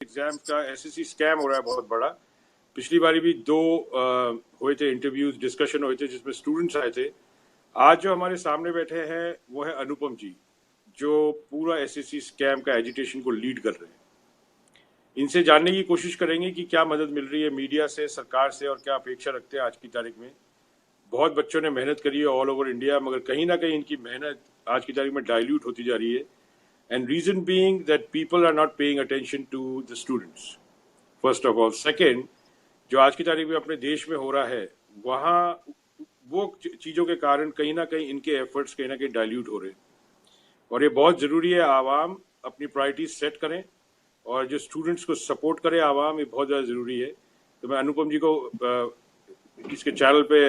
Exams का SSC scam हो रहा है बहुत बड़ा। पिछली बारी भी दो हुए थे इंटरव्यूज, डिस्कशन हुए थे जिसमें स्टूडेंट्स आए थे। आज जो हमारे सामने बैठे हैं वो है अनुपम जी, जो पूरा एसएससी स्कैम का एजिटेशन को लीड कर रहे हैं। इनसे जानने की कोशिश करेंगे कि क्या मदद मिल रही है मीडिया से, सरकार से, और क्या अपेक्षा रखते हैं आज की तारीख में। बहुत बच्चों ने मेहनत करी है ऑल ओवर इंडिया, मगर कहीं ना कहीं इनकी मेहनत आज की तारीख में डाइल्यूट होती जा रही है। And reason being that people are not paying attention to the students. First of all, second, जो आज की तारीख में अपने देश में हो रहा है, वहाँ वो चीजों के कारण कहीं ना कहीं इनके एफर्ट्स कहीं ना कहीं डाइल्यूट हो रहे हैं। और ये बहुत जरूरी है आवाम अपनी प्रायोरिटीज सेट करें और जो स्टूडेंट्स को सपोर्ट करे आवाम, ये बहुत ज्यादा जरूरी है। तो मैं अनुपम जी को इसके चैनल पे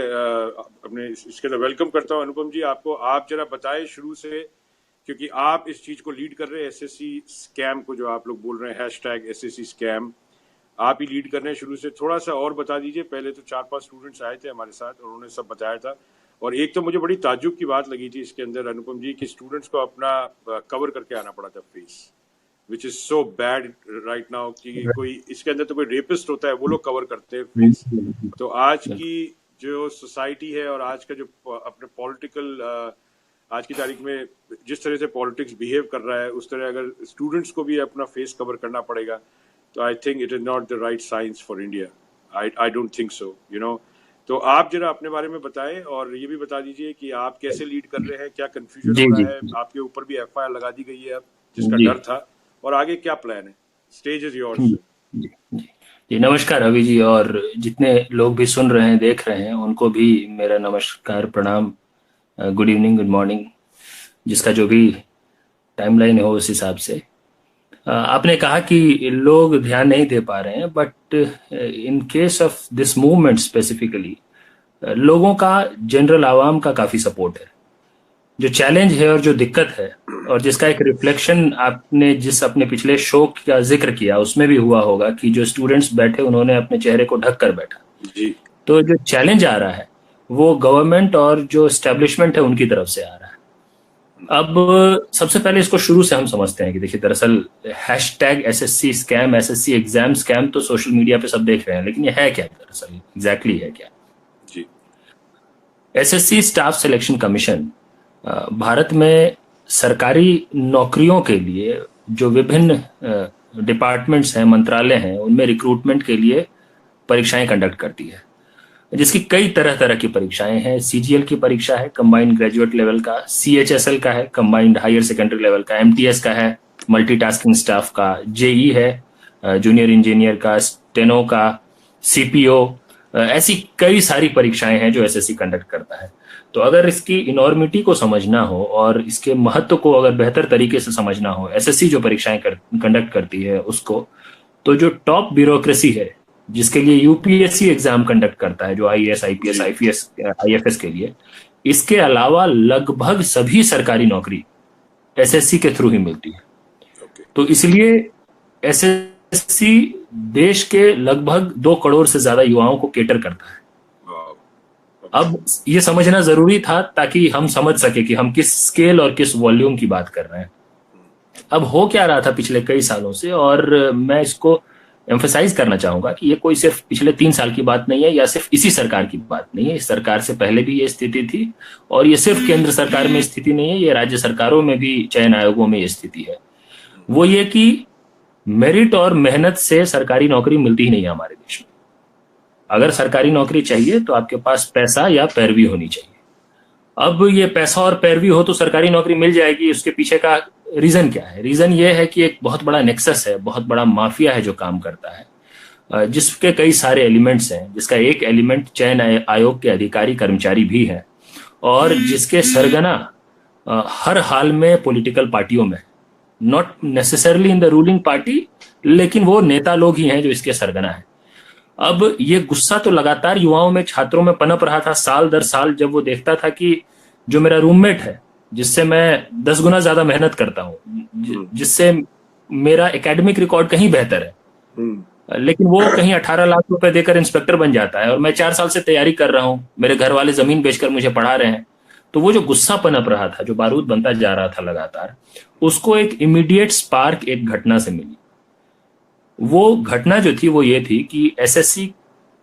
अपने इसके अंदर वेलकम करता हूँ। अनुपम जी, आपको आप जरा बताएं शुरू से, क्योंकि आप इस चीज को लीड कर रहे हैं, एसएससी स्कैम को जो आप लोग बोल रहे हैं हैशटैग एसएससी स्कैम, आप ही लीड कर रहे हैं शुरू से। थोड़ा सा और बता दीजिए। पहले तो 4-5 स्टूडेंट्स आए थे हमारे साथ और उन्होंने सब बताया था। और एक तो मुझे बड़ी ताज्जुब की बात लगी थी इसके अंदर अनुपम जी, कि स्टूडेंट्स को अपना कवर करके आना पड़ा था face, which is so bad right now. कि कोई इसके अंदर तो कोई रेपिस्ट होता है, वो लोग कवर करते हैं फेस। तो आज की जो सोसाइटी है और आज का जो अपने पॉलिटिकल आज की तारीख में जिस तरह से पॉलिटिक्स बिहेव कर रहा है, उस तरह अगर स्टूडेंट्स को भी अपना फेस कवर करना पड़ेगा, तो I think it is not the right science for India. I don't think so, you know. तो आप जरा अपने बारे में बताएं और ये भी बता दीजिए कि आप कैसे लीड कर रहे हैं, क्या कंफ्यूजन हो रहा है। आपके ऊपर भी एफआईआर लगा दी गई है अब, जिसका डर था, और आगे क्या प्लान है। Stage is yours. जी नमस्कार अभी जी, और जितने लोग भी सुन रहे हैं, देख रहे हैं, उनको भी मेरा नमस्कार, प्रणाम, गुड इवनिंग, गुड मॉर्निंग, जिसका जो भी टाइमलाइन हो उस हिसाब से। आपने कहा कि लोग ध्यान नहीं दे पा रहे हैं, but in case of this movement specifically लोगों का, जनरल आवाम का काफी सपोर्ट है। जो चैलेंज है और जो दिक्कत है, और जिसका एक रिफ्लेक्शन आपने जिस अपने पिछले शो का जिक्र किया उसमें भी हुआ होगा कि जो स्टूडेंट्स बैठे उन्होंने अपने चेहरे को ढक कर बैठा जी। तो जो चैलेंज आ रहा है वो गवर्नमेंट और जो एस्टेब्लिशमेंट है उनकी तरफ से आ रहा है। अब सबसे पहले इसको शुरू से हम समझते हैं कि देखिए, दरअसल hashtag SSC scam, SSC exam scam तो सोशल मीडिया पे सब देख रहे हैं, लेकिन ये है क्या दरअसल, एग्जैक्टली है क्या जी। SSC staff selection commission Bharat में सरकारी नौकरियों के लिए जो विभिन्न डिपार्टमेंट्स हैं, मंत्रालय हैं, उनमें रिक्रूटमेंट के लिए परीक्षाएं कंडक्ट करती है, जिसकी कई तरह तरह की परीक्षाएं हैं। सीजीएल की परीक्षा है, कंबाइंड ग्रेजुएट लेवल का, सीएचएसएल का है, कंबाइंड हायर सेकेंडरी लेवल का, एमटीएस का है, मल्टीटास्किंग स्टाफ का, जेई है, जूनियर इंजीनियर का, स्टेनो का, सीपीओ, ऐसी कई सारी परीक्षाएं हैं जो एसएससी कंडक्ट करता है। तो अगर इसकी इनॉर्मिटी को समझना हो और इसके महत्व को अगर बेहतर तरीके से समझना हो, एसएससी जो परीक्षाएं कंडक्ट करती है उसको, तो जो टॉप ब्यूरोक्रेसी है जिसके लिए यूपीएससी एग्जाम कंडक्ट करता है, जो आईएएस, आईपीएस, आईएफएस के लिए, इसके अलावा लगभग सभी सरकारी नौकरी एसएससी के थ्रू ही मिलती है। तो इसलिए एसएससी देश के लगभग 2 करोड़ से ज्यादा युवाओं को केटर करता है। अब ये समझना जरूरी था ताकि हम समझ सके कि हम किस स्केल और किस वॉल्यूम की बात कर रहे हैं। अब हो क्या रहा था पिछले कई सालों से, और मैं इसको एम्फसाइज करना चाहूंगा कि ये कोई सिर्फ पिछले 3 साल की बात नहीं है या सिर्फ इसी सरकार की बात नहीं है। इस सरकार से पहले भी ये स्थिति थी, और ये सिर्फ केंद्र सरकार में स्थिति नहीं है, ये राज्य सरकारों में भी, चयन आयोगों में ये स्थिति है। वो ये कि मेरिट और मेहनत से सरकारी नौकरी मिलती ही नहीं है हमारे देश में। अगर सरकारी नौकरी चाहिए तो आपके पास पैसा या पैरवी होनी चाहिए। अब ये पैसा और पैरवी हो तो सरकारी नौकरी मिल जाएगी, उसके पीछे का रीजन क्या है? रीजन ये है कि एक बहुत बड़ा नेक्सस है, बहुत बड़ा माफिया है जो काम करता है, जिसके कई सारे एलिमेंट्स हैं, जिसका एक एलिमेंट चयन आयोग के अधिकारी कर्मचारी भी है, और जिसके सरगना हर हाल में पॉलिटिकल पार्टियों में, not necessarily in the ruling party, लेकिन वो नेता लोग ही हैं जो इसके सरगना है। अब ये गुस्सा तो लगातार युवाओं में, छात्रों में पनप रहा था साल दर साल, जब वो देखता था कि जो मेरा रूममेट है, जिससे मैं 10 गुना ज्यादा मेहनत करता हूँ, जिससे मेरा एकेडमिक रिकॉर्ड कहीं बेहतर है, लेकिन वो कहीं 18 लाख रुपए देकर इंस्पेक्टर बन जाता है, और मैं 4 साल से तैयारी कर रहा हूँ, मेरे घर वाले जमीन बेचकर मुझे पढ़ा रहे हैं। तो वो जो गुस्सा पनप रहा था, जो बारूद बनता जा रहा था लगातार, उसको एक इमीडिएट स्पार्क एक घटना से मिली। वो घटना जो थी वो ये थी कि एसएससी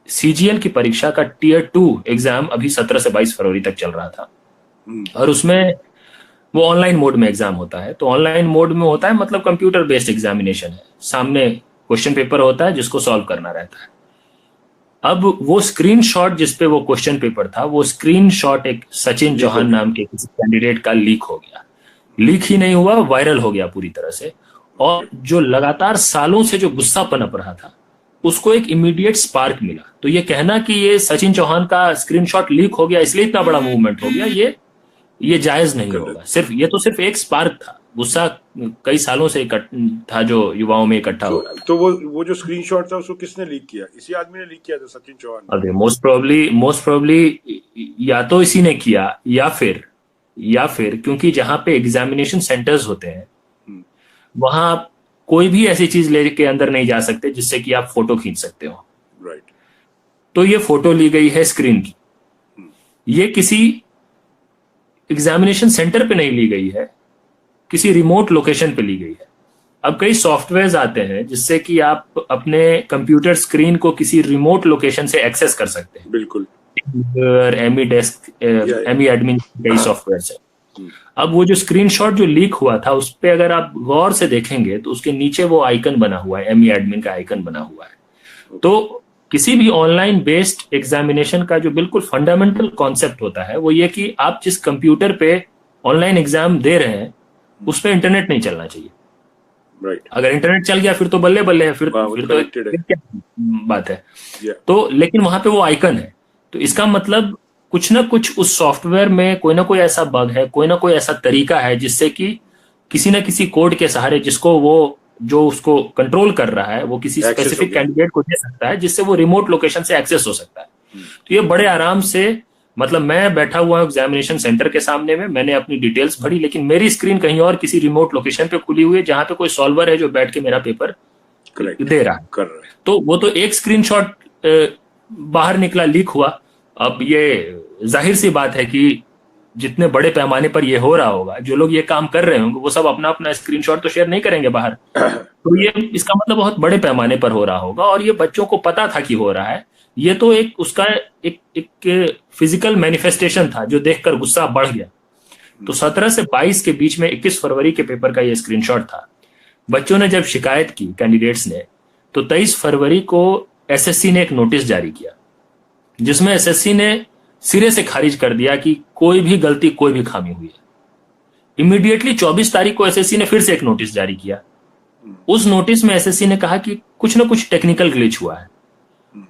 सीजीएल की परीक्षा का टीयर 2 एग्जाम अभी 17 से 22 फरवरी तक चल रहा था। और उसमें वो ऑनलाइन मोड में एग्जाम होता है। तो ऑनलाइन मोड में होता है मतलब कंप्यूटर बेस्ड एग्जामिनेशन है, सामने क्वेश्चन पेपर होता है जिसको सॉल्व करना रहता है। अब वो स्क्रीनशॉट जिसपे वो क्वेश्चन पेपर था, वो स्क्रीनशॉट एक सचिन चौहान नाम के किसी कैंडिडेट का लीक हो गया। लीक ही नहीं हुआ, वायरल हो गया पूरी तरह से। और जो लगातार सालों से जो गुस्सा पनप रहा था उसको एक इमीडिएट स्पार्क मिला। तो ये कहना कि ये सचिन चौहान का स्क्रीनशॉट लीक हो गया इसलिए इतना बड़ा मूवमेंट हो गया, ये जायज नहीं होगा। सिर्फ एक स्पार्क था, गुस्सा कई सालों से था जो युवाओं में इकट्ठा हो रहा था। तो वो जो स्क्रीनशॉट था उसको किसने लीक किया? इसी आदमी ने लीक किया था, सचिन चौहान ने? अरे मोस्ट प्रोबेबली या तो इसी ने किया या फिर क्योंकि जहां पे एग्जामिनेशन सेंटर्स होते हैं वहां आप कोई भी ऐसी चीज लेके अंदर नहीं जा सकते जिससे कि आप फोटो खींच सकते हो। राइट। तो ये फोटो ली गई है स्क्रीन की, ये किसी एग्जामिनेशन सेंटर पे नहीं ली गई है, किसी रिमोट लोकेशन पे ली गई है। अब कई सॉफ्टवेयर्स आते हैं जिससे कि आप अपने कंप्यूटर स्क्रीन को किसी रिमोट लोकेशन से एक्सेस कर सकते हैं। बिल्कुल। एमी डेस्क, एमी एडमिन कई सॉफ्टवेयर्स है। अब वो जो स्क्रीनशॉट जो लीक हुआ था उस पे अगर आप गौर से देखेंगे तो उसके नीचे वो आइकन बना हुआ है, एमी एडमिन का आइकन बना हुआ है। तो किसी भी ऑनलाइन बेस्ड एग्जामिनेशन का जो बिल्कुल फंडामेंटल कॉन्सेप्ट होता है वो ये कि आप जिस कंप्यूटर पे ऑनलाइन एग्जाम दे रहे हैं उस पे इंटरनेट नहीं चलना चाहिए। राइट। अगर इंटरनेट चल गया फिर तो बल्ले बल्ले है, फिर तो क्या बात है। तो लेकिन वहां पे वो आइकन है, तो इसका मतलब कुछ ना कुछ उस सॉफ्टवेयर में कोई ना कोई ऐसा बग है, कोई ना कोई ऐसा तरीका है जिससे कि किसी ना किसी कोड के सहारे जिसको वो जो उसको कंट्रोल कर रहा है वो किसी स्पेसिफिक कैंडिडेट को दे सकता है जिससे वो रिमोट लोकेशन से एक्सेस हो सकता है। तो ये बड़े आराम से, मतलब मैं बैठा हुआ हूं एग्जामिनेशन सेंटर के सामने में, मैंने अपनी डिटेल्स भरी लेकिन मेरी स्क्रीन कहीं और किसी रिमोट लोकेशन पे खुली हुई है जहां पे कोई सॉल्वर है जो बैठ के मेरा पेपर दे रहा है। तो वो तो एक स्क्रीनशॉट बाहर निकला, लीक हुआ। अब ये जाहिर सी बात है कि जितने बड़े पैमाने पर ये हो रहा होगा, जो लोग ये काम कर रहे होंगे वो सब अपना अपना स्क्रीनशॉट तो शेयर नहीं करेंगे बाहर। तो ये इसका मतलब बहुत बड़े पैमाने पर हो रहा होगा और ये बच्चों को पता था कि हो रहा है। ये तो एक उसका एक फिजिकल मैनिफेस्टेशन था जो देखकर गुस्सा बढ़ गया। तो 17 से 22 के बीच में 21 फरवरी के पेपर का ये स्क्रीनशॉट था। बच्चों ने जब शिकायत की, कैंडिडेट्स ने, तो 23 फरवरी को एसएससी ने एक नोटिस जारी किया जिसमें एसएससी ने सिरे से खारिज कर दिया कि कोई भी गलती, कोई भी खामी हुई है। इमीडिएटली 24 तारीख को एसएससी ने फिर से एक नोटिस जारी किया। उस नोटिस में एसएससी ने कहा कि कुछ ना कुछ टेक्निकल ग्लिच हुआ है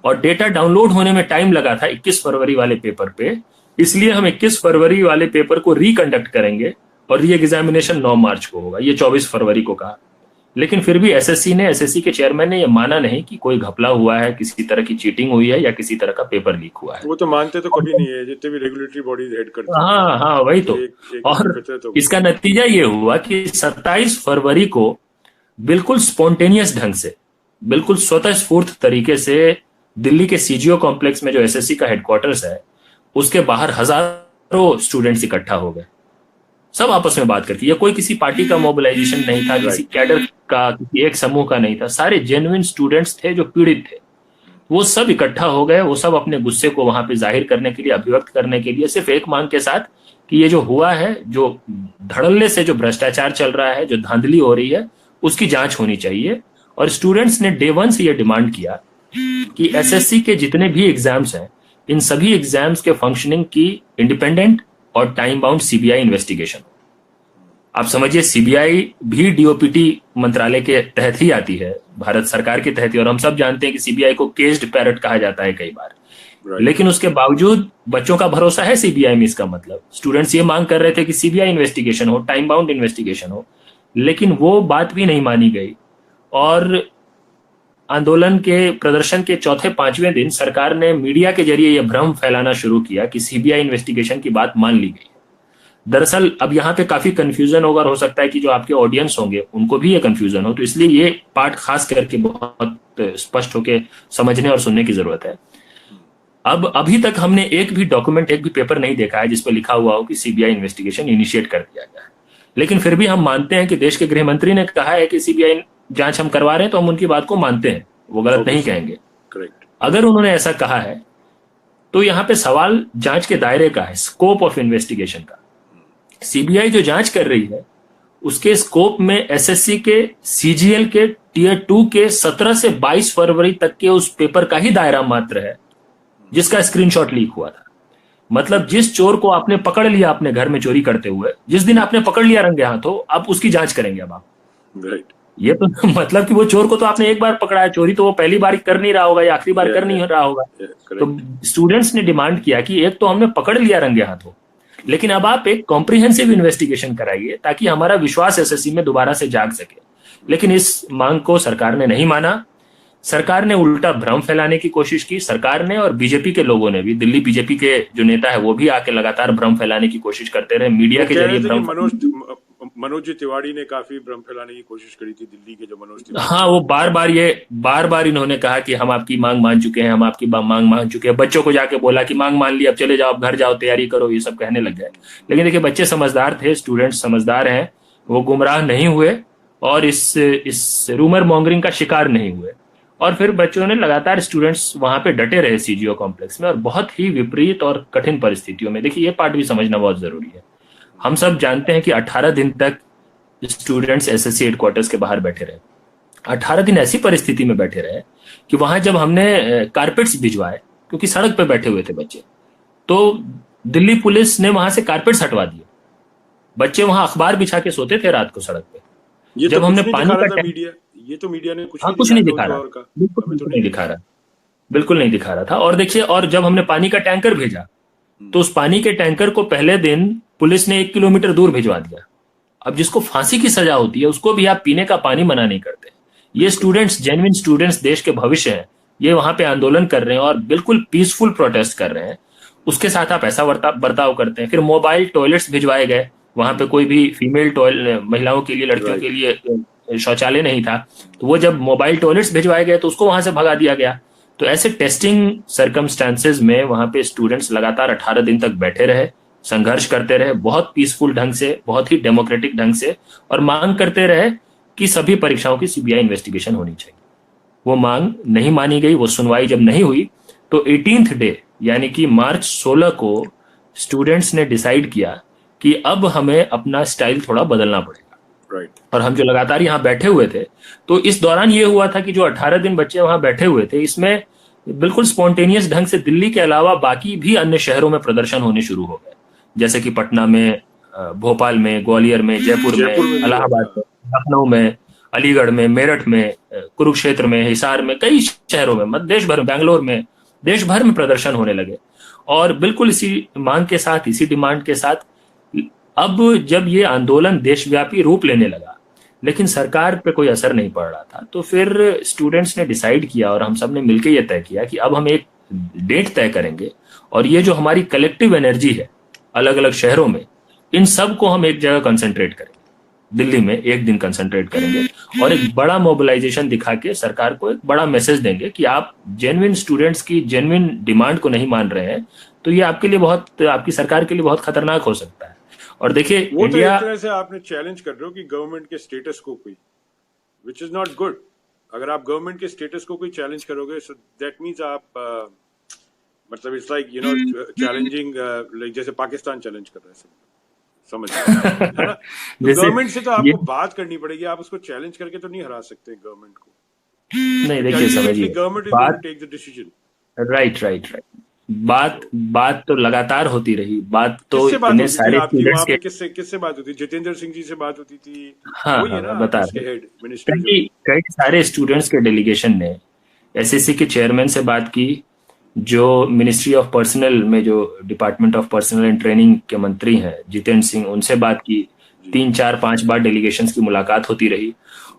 और डेटा डाउनलोड होने में टाइम लगा था 21 फरवरी वाले पेपर पे, इसलिए हम 21 फरवरी वाले पेपर को रिकंडक्ट करेंगे और री एग्जामिनेशन 9 मार्च को होगा। ये 24 फरवरी को कहा। लेकिन फिर भी एसएससी के चेयरमैन ने यह माना नहीं कि कोई घपला हुआ है, किसी तरह की चीटिंग हुई है या किसी तरह का पेपर लीक हुआ है। वो तो मानते तो कभी नहीं है, जितने भी रेगुलेटरी बॉडीज हेड करते हैं। हाँ, वही तो। और इसका नतीजा ये हुआ कि 27 फरवरी को बिल्कुल स्पॉन्टेनियस ढंग से, बिल्कुल स्वतः स्फूर्त तरीके से दिल्ली के सीजीओ कॉम्प्लेक्स में जो एसएससी का हेडक्वार्टर्स है उसके बाहर हजारों स्टूडेंट्स इकट्ठा हो गए, सब आपस में बात करके। ये कोई किसी पार्टी का मोबिलाइजेशन नहीं था, किसी कैडर का, किसी एक समूह का नहीं था, सारे जेन्युइन स्टूडेंट्स थे जो पीड़ित थे। वो सब इकट्ठा हो गए, वो सब अपने गुस्से को वहां पे जाहिर करने के लिए, अभिव्यक्त करने के लिए, सिर्फ एक मांग के साथ कि ये जो हुआ है, जो धड़ल्ले से जो भ्रष्टाचार चल रहा है, जो धांधली हो रही है, उसकी जांच होनी चाहिए। और स्टूडेंट्स ने डे 1 से ये डिमांड किया कि एसएससी के जितने भी एग्जाम्स हैं, इन सभी एग्जाम्स के फंक्शनिंग की इंडिपेंडेंट और टाइम बाउंड सीबीआई इन्वेस्टिगेशन। आप समझिए सीबीआई भी डीओपीटी मंत्रालय के तहत ही आती है, भारत सरकार के तहत ही, और हम सब जानते हैं कि सीबीआई को केज्ड पैरट कहा जाता है कई बार। लेकिन उसके बावजूद बच्चों का भरोसा है सीबीआई में। इसका मतलब स्टूडेंट्स ये मांग कर रहे थे कि सीबीआई इन्वेस्टिगेशन हो, टाइम बाउंड इन्वेस्टिगेशन हो, लेकिन वो बात भी नहीं मानी गई। और आंदोलन के प्रदर्शन के चौथे 5वें दिन सरकार ने मीडिया के जरिए यह भ्रम फैलाना शुरू किया कि सीबीआई इन्वेस्टिगेशन की बात मान ली गई। दरअसल अब यहाँ पे काफी कंफ्यूजन होगा, और हो सकता है कि जो आपके ऑडियंस होंगे उनको भी ये कंफ्यूजन हो, तो इसलिए ये पार्ट खास करके बहुत स्पष्ट होकर समझने और सुनने की जरूरत है। अब अभी तक हमने एक भी डॉक्यूमेंट, एक भी पेपर नहीं देखा है जिसपे लिखा हुआ हो कि सीबीआई इन्वेस्टिगेशन इनिशिएट कर दिया गया है। लेकिन फिर भी हम मानते हैं कि देश के गृह मंत्री ने कहा है कि सीबीआई जांच हम करवा रहे हैं, तो हम उनकी बात को मानते हैं, वो गलत नहीं कहेंगे। करेक्ट। अगर उन्होंने ऐसा कहा है तो यहाँ पे सवाल जांच के दायरे का है, स्कोप ऑफ इन्वेस्टिगेशन का। सीबीआई जो जांच कर रही है उसके स्कोप में एसएससी के, सीजीएल के, टीयर 2 के 17 से 22 फरवरी तक के उस पेपर का ही दायरा मात्र है जिसका स्क्रीनशॉट लीक हुआ था। मतलब जिस चोर को आपने पकड़ लिया अपने घर में चोरी करते हुए, जिस दिन आपने पकड़ लिया रंगे हाथों, अब उसकी जांच करेंगे अब आप। राइट। ये तो मतलब कि वो चोर को तो आपने एक बार पकड़ा है, चोरी तो वो पहली बार कर नहीं रहा होगा या आखिरी बार कर नहीं रहा होगा। तो स्टूडेंट्स ने डिमांड किया कि एक तो हमने पकड़ लिया रंगे हाथों, लेकिन अब आप एक कॉम्प्रिहेंसिव इन्वेस्टिगेशन कराइए ताकि हमारा विश्वास एसएससी में दोबारा से जाग सके। लेकिन इस मांग को सरकार ने नहीं माना। सरकार ने उल्टा भ्रम फैलाने की कोशिश की। सरकार ने और बीजेपी के लोगों ने भी, दिल्ली बीजेपी के जो नेता है वो भी आके लगातार भ्रम फैलाने की कोशिश करते रहे, मीडिया के जरिए भ्रम। मनोज तिवारी ने काफी भ्रम फैलाने की कोशिश करी थी, दिल्ली के जो मनोज तिवारी। हाँ, वो बार बार इन्होंने कहा कि हम आपकी मांग मान चुके हैं, हम आपकी मांग मान चुके हैं। बच्चों को जाके बोला कि मांग मान ली, अब चले जाओ, अब घर जाओ, तैयारी करो, ये सब कहने लग गए। लेकिन देखिए, बच्चे समझदार थे, स्टूडेंट्स समझदार हैं, वो गुमराह नहीं हुए और इस रूमर मॉन्गरिंग का शिकार नहीं हुए। और फिर बच्चों ने लगातार, स्टूडेंट्स वहां पे डटे रहे सीजीओ कॉम्प्लेक्स में, और बहुत ही विपरीत और कठिन परिस्थितियों में। देखिए, ये पार्ट भी समझना बहुत जरूरी है। हम सब जानते हैं कि 18 दिन तक स्टूडेंट्स एसएससी हेडक्वार्टर्स के बाहर बैठे रहे। 18 दिन ऐसी परिस्थिति में बैठे रहे कि वहां जब हमने कारपेट्स भिजवाए, क्योंकि सड़क पे बैठे हुए थे बच्चे, तो दिल्ली पुलिस ने वहां से कारपेट्स हटवा दिए। बच्चे वहां अखबार बिछा के सोते थे रात को सड़क पे। ये जब तो हमने पानी का मीडिया, ये तो मीडिया ने कुछ नहीं दिखा रहा, बिल्कुल नहीं दिखा रहा, बिल्कुल नहीं दिखा रहा था। और देखिए, और जब हमने पानी का टैंकर भेजा तो उस पानी के टैंकर को पहले दिन पुलिस ने 1 किलोमीटर दूर भिजवा दिया। अब जिसको फांसी की सजा होती है उसको भी आप पीने का पानी मना नहीं करते। ये स्टूडेंट्स, जेन्युइन स्टूडेंट्स, देश के भविष्य हैं, ये वहां पे आंदोलन कर रहे हैं और बिल्कुल पीसफुल प्रोटेस्ट कर रहे हैं। उसके साथ आप ऐसा बर्ताव करते हैं। फिर मोबाइल टॉयलेट्स भिजवाए गए, वहां पे कोई भी फीमेल टॉयलेट, महिलाओं के लिए, लड़कियों के लिए शौचालय नहीं था, तो वो जब मोबाइल टॉयलेट्स भिजवाए गए तो उसको वहां से भगा दिया गया। तो ऐसे टेस्टिंग सर्कमस्टांसेस में वहां पे स्टूडेंट्स लगातार 18 दिन तक बैठे रहे, संघर्ष करते रहे, बहुत पीसफुल ढंग से, बहुत ही डेमोक्रेटिक ढंग से, और मांग करते रहे कि सभी परीक्षाओं की सीबीआई इन्वेस्टिगेशन होनी चाहिए। वो मांग नहीं मानी गई। वो सुनवाई जब नहीं हुई तो 18th डे यानी कि मार्च 16 को स्टूडेंट्स ने डिसाइड किया कि अब हमें अपना स्टाइल थोड़ा बदलना पड़ेगा। और हम जो लगातार यहाँ बैठे हुए थे, तो इस दौरान ये हुआ था कि जो 18 दिन बच्चे वहां बैठे हुए थे, इसमें बिल्कुल स्पॉन्टेनियस ढंग से दिल्ली के अलावा बाकी भी अन्य शहरों में प्रदर्शन होने शुरू हो गए, जैसे कि पटना में, भोपाल में, ग्वालियर में, जयपुर में, इलाहाबाद में, लखनऊ में, अलीगढ़ में, मेरठ में, कुरुक्षेत्र में, हिसार में, कई शहरों में, देश भर में, बैंगलोर में, देश भर में प्रदर्शन होने लगे। और बिल्कुल इसी मांग के साथ, इसी डिमांड के साथ, अब जब ये आंदोलन देशव्यापी रूप लेने लगा लेकिन सरकार पे कोई असर नहीं पड़ रहा था, तो फिर स्टूडेंट्स ने डिसाइड किया और हम सब ने मिलकर ये तय किया कि अब हम एक डेट तय करेंगे और ये जो हमारी कलेक्टिव एनर्जी है अलग अलग शहरों में, इन सब को हम एक जगह कंसंट्रेट करेंगे। दिल्ली में एक दिन कंसंट्रेट करेंगे और एक बड़ा मोबिलाइजेशन दिखा के सरकार को एक बड़ा मैसेज देंगे कि आप जेन्युइन स्टूडेंट्स की जेन्युइन डिमांड को नहीं मान रहे हैं, तो ये आपके लिए बहुत, आपकी सरकार के लिए बहुत खतरनाक हो सकता है। और देखिए, वो तो एक तरह से आपने चैलेंज कर रहे हो कि गवर्नमेंट के स्टेटस को कोई, विच इज नॉट गुड। अगर आप गवर्नमेंट के स्टेटस को कोई चैलेंज करोगे, सो दैट मीन्स आप मतलब it's like you know challenging, like जैसे पाकिस्तान चैलेंज कर रहा है, समझ है ना? गवर्नमेंट से तो आपको बात करनी पड़ेगी, आप उसको चैलेंज करके तो नहीं हरा सकते गवर्नमेंट को। नहीं, देखिए समझिए, government is going to take the decision. Right. बात तो लगातार होती रही। बात तो इतने सारे स्टूडेंट्स के, किससे बात होती? जितेंद्र सिंह जी से बात होती थी। हाँ, बता रहे, कई सारे स्टूडेंट्स के डेलीगेशन ने एसएससी के चेयरमैन से बात की, जो मिनिस्ट्री ऑफ पर्सनल में, जो department of personal and training के मंत्री हैं जितेंद्र सिंह, उनसे बात की। 3, 4, 5 बार डेलीगेशंस की मुलाकात होती रही,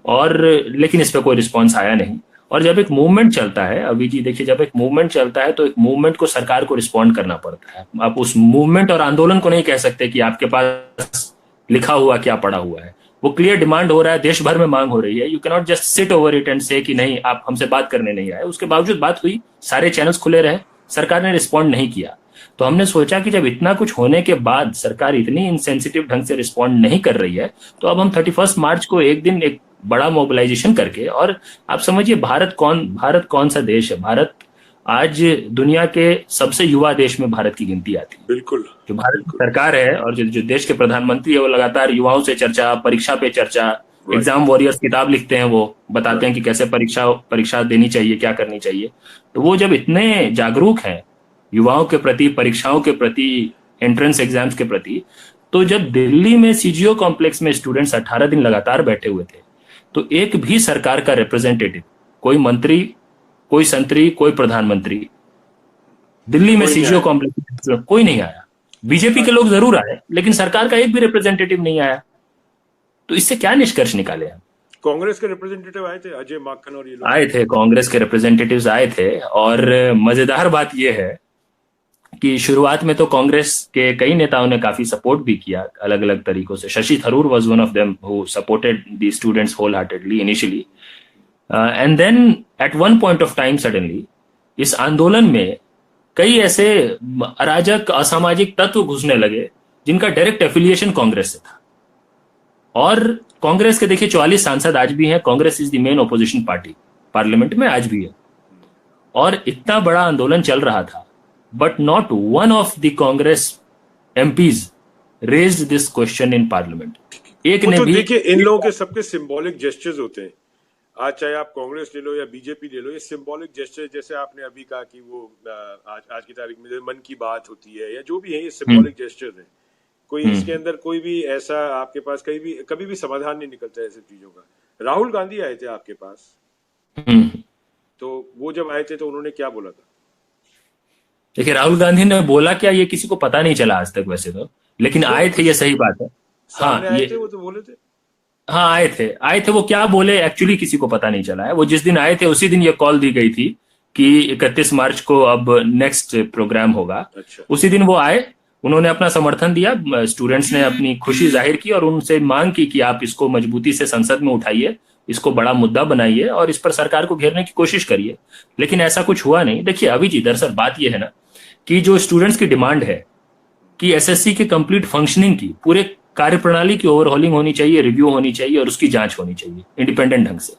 और लेकिन इस पर कोई रिस्पॉन्स आया नहीं। और जब एक मूवमेंट चलता है, अभी जी देखिए, जब एक मूवमेंट चलता है तो एक मूवमेंट को सरकार को रिस्पॉन्ड करना पड़ता है। आप उस मूवमेंट और आंदोलन को नहीं कह सकते कि आपके पास लिखा हुआ क्या पड़ा हुआ है। वो क्लियर डिमांड हो रहा है, देश भर में मांग हो रही है। You can not just sit over it and से कि नहीं, आप हमसे बात करने नहीं आए। उसके बावजूद बात हुई, सारे चैनल्स खुले रहे, सरकार ने रिस्पॉन्ड नहीं किया। तो हमने सोचा कि जब इतना कुछ होने के बाद सरकार इतनी इनसेंसिटिव ढंग से रिस्पॉन्ड नहीं कर रही है, तो अब हम 31 मार्च को एक दिन एक बड़ा मोबिलाइजेशन करके, और आप समझिए भारत कौन सा देश है। भारत आज दुनिया के सबसे युवा देश में भारत की गिनती आती है। बिल्कुल जो भारत की बिल्कुल सरकार है और जो देश के प्रधानमंत्री है, वो लगातार युवाओं से चर्चा, परीक्षा पे चर्चा, राइट एग्जाम वॉरियर्स किताब लिखते हैं, वो बताते हैं राइट कि कैसे परीक्षा परीक्षा देनी चाहिए, क्या करनी चाहिए। तो वो जब इतने जागरूक हैं युवाओं के प्रति, परीक्षाओं के प्रति, एंट्रेंस एग्जाम्स के प्रति, तो जब दिल्ली में सीजीओ कॉम्प्लेक्स में स्टूडेंट्स 18 दिन लगातार बैठे हुए थे, तो एक भी सरकार का रिप्रेजेंटेटिव, कोई मंत्री, कोई संतरी, कोई प्रधानमंत्री, दिल्ली में कोई नहीं सीजीओ आया। कॉम्प्लेक्स में कोई नहीं आया। बीजेपी के लोग जरूर आए, लेकिन सरकार का एक भी रिप्रेजेंटेटिव नहीं आया। तो इससे क्या निष्कर्ष निकाले हम? कांग्रेस के रिप्रेजेंटेटिव आए थे, अजय माकन और ये लोग। आए थे, कांग्रेस के रिप्रेजेंटेटिव्स आए थे, और मजेदार बात यह है कि शुरुआत में तो कांग्रेस के कई नेताओं ने काफी सपोर्ट भी किया अलग अलग तरीकों से। Shashi Tharoor was one of them who supported the students whole heartedly initially, and then at one point of time suddenly इस आंदोलन में कई ऐसे अराजक, असामाजिक तत्व घुसने लगे जिनका डायरेक्ट एफिलिएशन कांग्रेस से था। और कांग्रेस के देखिए 44 सांसद आज भी हैं, Congress is the main opposition party parliament में आज भी है, और इतना बड़ा आंदोलन चल रहा था, but not one of the Congress MPs raised this question in parliament. एक वो ने तो भी। देखिए, इन लोगों के सबके सिंबॉलिक जेस्चर्स होते हैं। आज चाहे आप कांग्रेस ले लो या बीजेपी ले लो, ये सिंबॉलिक जेस्चर, जैसे आपने अभी कहा कि वो आज की तारीख में जो मन की बात होती है या जो भी है, ये सिंबॉलिक जेस्चर्स है। कोई इसके अंदर कोई भी ऐसा आपके पास कभी भी समाधान नहीं निकलता ऐसी चीजों का। राहुल गांधी आए थे आपके पास, तो वो जब आए थे तो उन्होंने क्या बोला था? देखिए, राहुल गांधी ने बोला क्या, ये किसी को पता नहीं चला आज तक वैसे तो, लेकिन आए थे, ये सही बात है। सामने हाँ, आए ये थे, वो तो बोले थे। हाँ, आए थे। वो क्या बोले एक्चुअली किसी को पता नहीं चला है। वो जिस दिन आए थे उसी दिन ये कॉल दी गई थी कि 31 मार्च को अब नेक्स्ट प्रोग्राम होगा। अच्छा। उसी दिन वो आए, उन्होंने अपना समर्थन दिया, स्टूडेंट्स ने अपनी खुशी जाहिर की और उनसे मांग की कि आप इसको मजबूती से संसद में उठाइए, इसको बड़ा मुद्दा बनाइए और इस पर सरकार को घेरने की कोशिश करिए। लेकिन ऐसा कुछ हुआ नहीं। देखिए अभी जी, दरअसल बात यह है ना कि जो स्टूडेंट्स की डिमांड है कि एसएससी के कंप्लीट फंक्शनिंग की, पूरे कार्यप्रणाली की ओवरहॉलिंग होनी चाहिए, रिव्यू होनी चाहिए और उसकी जांच होनी चाहिए इंडिपेंडेंट ढंग से।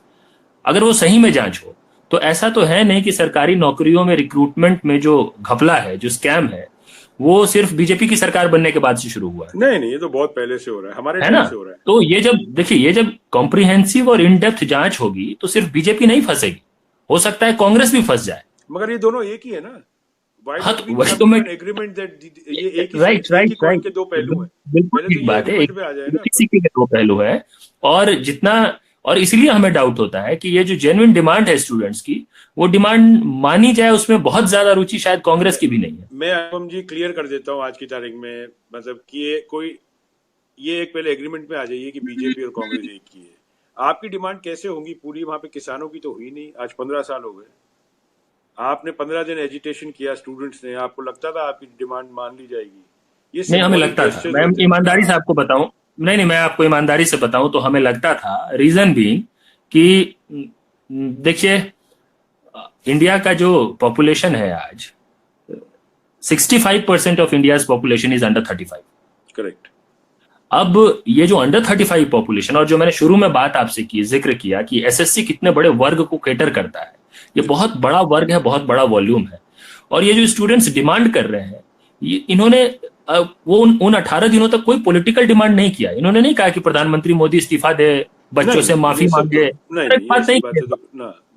अगर वो सही में जांच हो, तो ऐसा तो है नहीं कि सरकारी नौकरियों में रिक्रूटमेंट में जो घपला है, जो स्कैम है, वो सिर्फ बीजेपी की सरकार बनने के बाद से शुरू हुआ है। नहीं, ये तो बहुत पहले से हो रहा है, हमारे है टाइम ना? से हो रहा है। तो ये जब देखिए, ये जब कॉम्प्रिहेंसिव और इन डेप्थ जांच होगी तो सिर्फ बीजेपी नहीं फंसेगी, हो सकता है कांग्रेस भी फंस जाए। मगर ये दोनों एक ही है ना। हाँ, तो वही तो मैं, एग्रीमेंट दैट ये एक ही राइट एक ही कॉइन राइट, के दो पहलू हैं। बिल्कुल पहले तो ठीक ये बात है। एग्रीमेंट पे आ जाए ना। किसी के दो पहलू है, और जितना, और इसलिए हमें डाउट होता है कि ये जो जेन्युइन डिमांड है स्टूडेंट्स की, वो डिमांड मानी जाए, उसमें बहुत ज्यादा रुचि शायद कांग्रेस की भी नहीं है। मैं अनुपम जी क्लियर कर देता हूँ आज की तारीख में, मतलब कि ये एक पहले एग्रीमेंट में आ जाइए कि बीजेपी और कांग्रेस एक ही है। आपकी डिमांड कैसे होंगी पूरी? वहां पे किसानों की तो हुई नहीं। आज 15 साल हो गए, आपने 15 दिन एजिटेशन किया स्टूडेंट्स ने, आपको लगता था आपकी डिमांड मान ली जाएगी? ये नहीं, हमें symbolic लगता था, gestures मैं होते हैं। ईमानदारी से आपको बताऊं, नहीं, मैं आपको ईमानदारी से बताऊं तो हमें लगता था, रीजन भी कि देखिए, इंडिया का जो पॉपुलेशन है आज, 65% of India population is under 35। Correct. अब ये जो अंडर 35 पॉपुलेशन, और जो मैंने शुरू में बात आपसे की, जिक्र किया कि एसएससी कितने बड़े वर्ग को कैटर करता है, ये बहुत बड़ा वर्ग है, बहुत बड़ा वॉल्यूम है। और ये जो स्टूडेंट्स डिमांड कर रहे हैं, इन्होंने वो उन 18 दिनों तक कोई पॉलिटिकल डिमांड नहीं किया। इन्होंने नहीं कहा कि प्रधानमंत्री मोदी इस्तीफा दे, बच्चों से माफी मांगे, बात नहीं,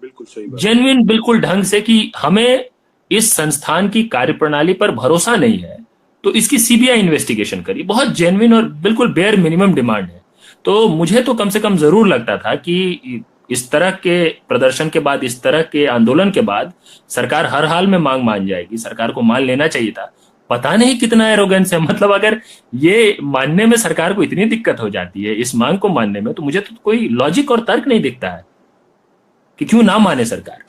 बिल्कुल सही बात। जेन्युइन बिल्कुल ढंग से कि हमें इस संस्थान की कार्यप्रणाली पर भरोसा नहीं है, तो इसकी सीबीआई इन्वेस्टिगेशन करी। बहुत जेन्युइन और बिल्कुल बेयर मिनिमम डिमांड है। तो मुझे तो कम से कम जरूर लगता था कि इस तरह के प्रदर्शन के बाद, इस तरह के आंदोलन के बाद सरकार हर हाल में मांग मान जाएगी, सरकार को मान लेना चाहिए था। पता नहीं कितना एरोगेंस है, मतलब अगर ये मानने में सरकार को इतनी दिक्कत हो जाती है, इस मांग को मानने में, तो मुझे तो कोई लॉजिक और तर्क नहीं दिखता है कि क्यों ना माने सरकार।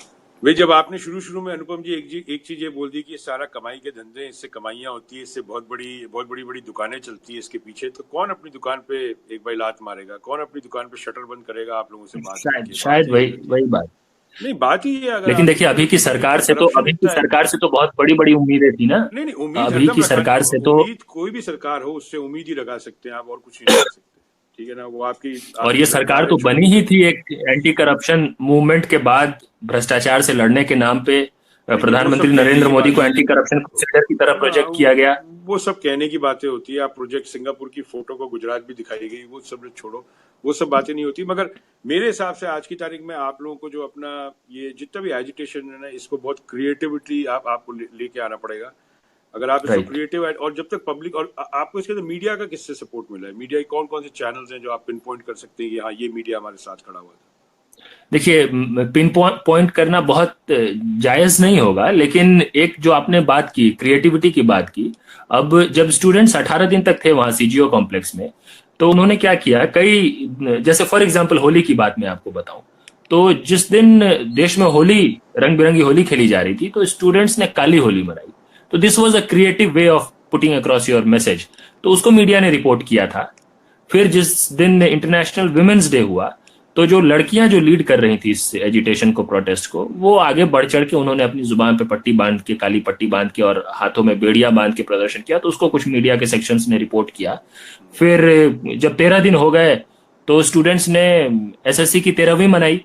वे जब आपने शुरू में अनुपम जी एक चीज ये बोल दी कि सारा कमाई के धंधे हैं, इससे कमाइयां होती है, इससे बहुत बड़ी दुकानें चलती है इसके पीछे, तो कौन अपनी दुकान पे एक बार लात मारेगा? कौन अपनी दुकान पे शटर बंद करेगा? आप लोगों से बात शायद वही बात। नहीं, बात ही है, अगर लेकिन आपको देखिए किसी कंट्री में करप्शन अभी की इतना है। सरकार से तो बहुत बड़ी बड़ी उम्मीदें थी ना। नहीं नहीं, उम्मीद अभी हरदम की रखा, सरकार से तो, उम्मीद कोई भी सरकार हो उससे उम्मीद ही लगा सकते हैं आप, और कुछ नहीं कर सकते। ठीक है ना, वो आपकी और आपकी ये सरकार सरकार है, तो बनी छोटी ही है। थी एक एंटी करप्शन मूवमेंट के बाद, भ्रष्टाचार से लड़ने के नाम पे नहीं नहीं, वो सब प्रधानमंत्री कहने नरेंद्र की मोदी बात को है। एंटी करप्शन क्रूसेडर की तरह हाँ, प्रोजेक्ट किया गया। वो सब कहने की बातें होती है। आप प्रोजेक्ट सिंगापुर की फोटो को गुजरात भी दिखाई गई, वो सब छोड़ो, वो सब बातें नहीं होती। मगर मेरे हिसाब से आज की तारीख में आप लोगों को जो अपना ये जितना भी एजिटेशन है ना, इसको बहुत क्रिएटिविटी आपको लेके आना पड़ेगा। अगर आप इसको राइट। क्रिएटिव, और जब तक पब्लिक, और आपको इसके अंदर मीडिया का किससे सपोर्ट मिला है, मीडिया के कौन कौन से चैनल्स हैं जो आप पिन पॉइंट कर सकते हैं कि हाँ ये मीडिया हमारे साथ खड़ा हुआ था। देखिए, पिन पॉइंट करना बहुत जायज नहीं होगा, लेकिन एक जो आपने बात की, क्रिएटिविटी की बात की, अब जब स्टूडेंट्स 18 दिन तक थे वहां सीजीओ कॉम्प्लेक्स में, तो उन्होंने क्या किया, कई, जैसे फॉर एग्जांपल होली की बात मैं आपको बताऊं, तो जिस दिन देश में होली, रंग बिरंगी होली खेली जा रही थी, तो स्टूडेंट्स ने काली होली मनाई। तो this was a creative way of putting across your message. तो उसको मीडिया ने रिपोर्ट किया था। फिर जिस दिन इंटरनेशनल वुमेन्स डे हुआ, तो जो लड़कियां जो लीड कर रही थी इस एजिटेशन को, प्रोटेस्ट को, वो आगे बढ़ चढ़ के उन्होंने अपनी जुबान पे पट्टी बांध के, काली पट्टी बांध के और हाथों में बेड़ियां बांध के प्रदर्शन किया। तो उसको कुछ मीडिया के सेक्शंस ने रिपोर्ट किया। फिर जब 13 दिन हो गए, तो स्टूडेंट्स ने एसएससी की 13वीं मनाई,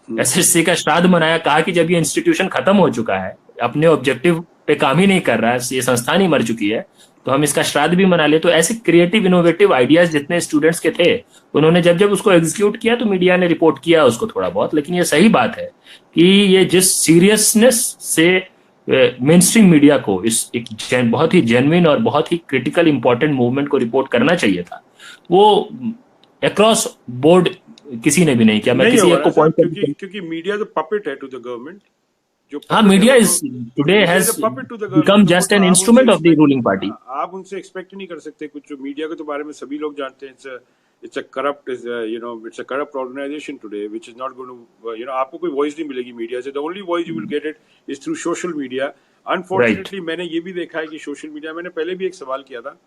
एसएससी का श्राद्ध मनाया। कहा कि जब ये इंस्टीट्यूशन खत्म हो चुका है, अपने ऑब्जेक्टिव पे काम ही नहीं कर रहा है, ये संस्थान ही मर चुकी है, तो हम इसका श्राद्ध भी मना ले। तो ऐसे क्रिएटिव इनोवेटिव आइडियाज जितने स्टूडेंट्स के थे, उन्होंने जब जब उसको एग्जीक्यूट किया, तो मीडिया ने रिपोर्ट किया उसको थोड़ा बहुत। लेकिन ये सही बात है कि ये जिस सीरियसनेस से मेन स्ट्रीम मीडिया को इस एक बहुत ही जेन्युइन और बहुत ही क्रिटिकल इंपॉर्टेंट मूवमेंट को रिपोर्ट करना चाहिए था, वो अक्रॉस बोर्ड किसी ने भी नहीं किया। मैं नहीं किसी होगा एक ना को साहब, पॉइंट क्योंकि कर, क्योंकि मीडिया तो पपेट है टू द गवर्नमेंट। जो हाँ, पपेट है मीडिया वो is today media is has a puppet to the government, become तो वो जस्ट तो एन आप उनसे instrument of the ruling party. आप उनसे एक्सपेक्ट ही नहीं कर सकते कुछ। जो मीडिया के तो बारे में सभी लोग जानते हैं, it's a corrupt, it's a corrupt organization today which is not going to, आपको कोई वॉइस नहीं मिलेगी मीडिया से। The only voice you will get it is through social media. Right. Unfortunately मैंने ये भी देखा है कि सोशल मीडिया, मैंने पहले भी एक सवाल किया था,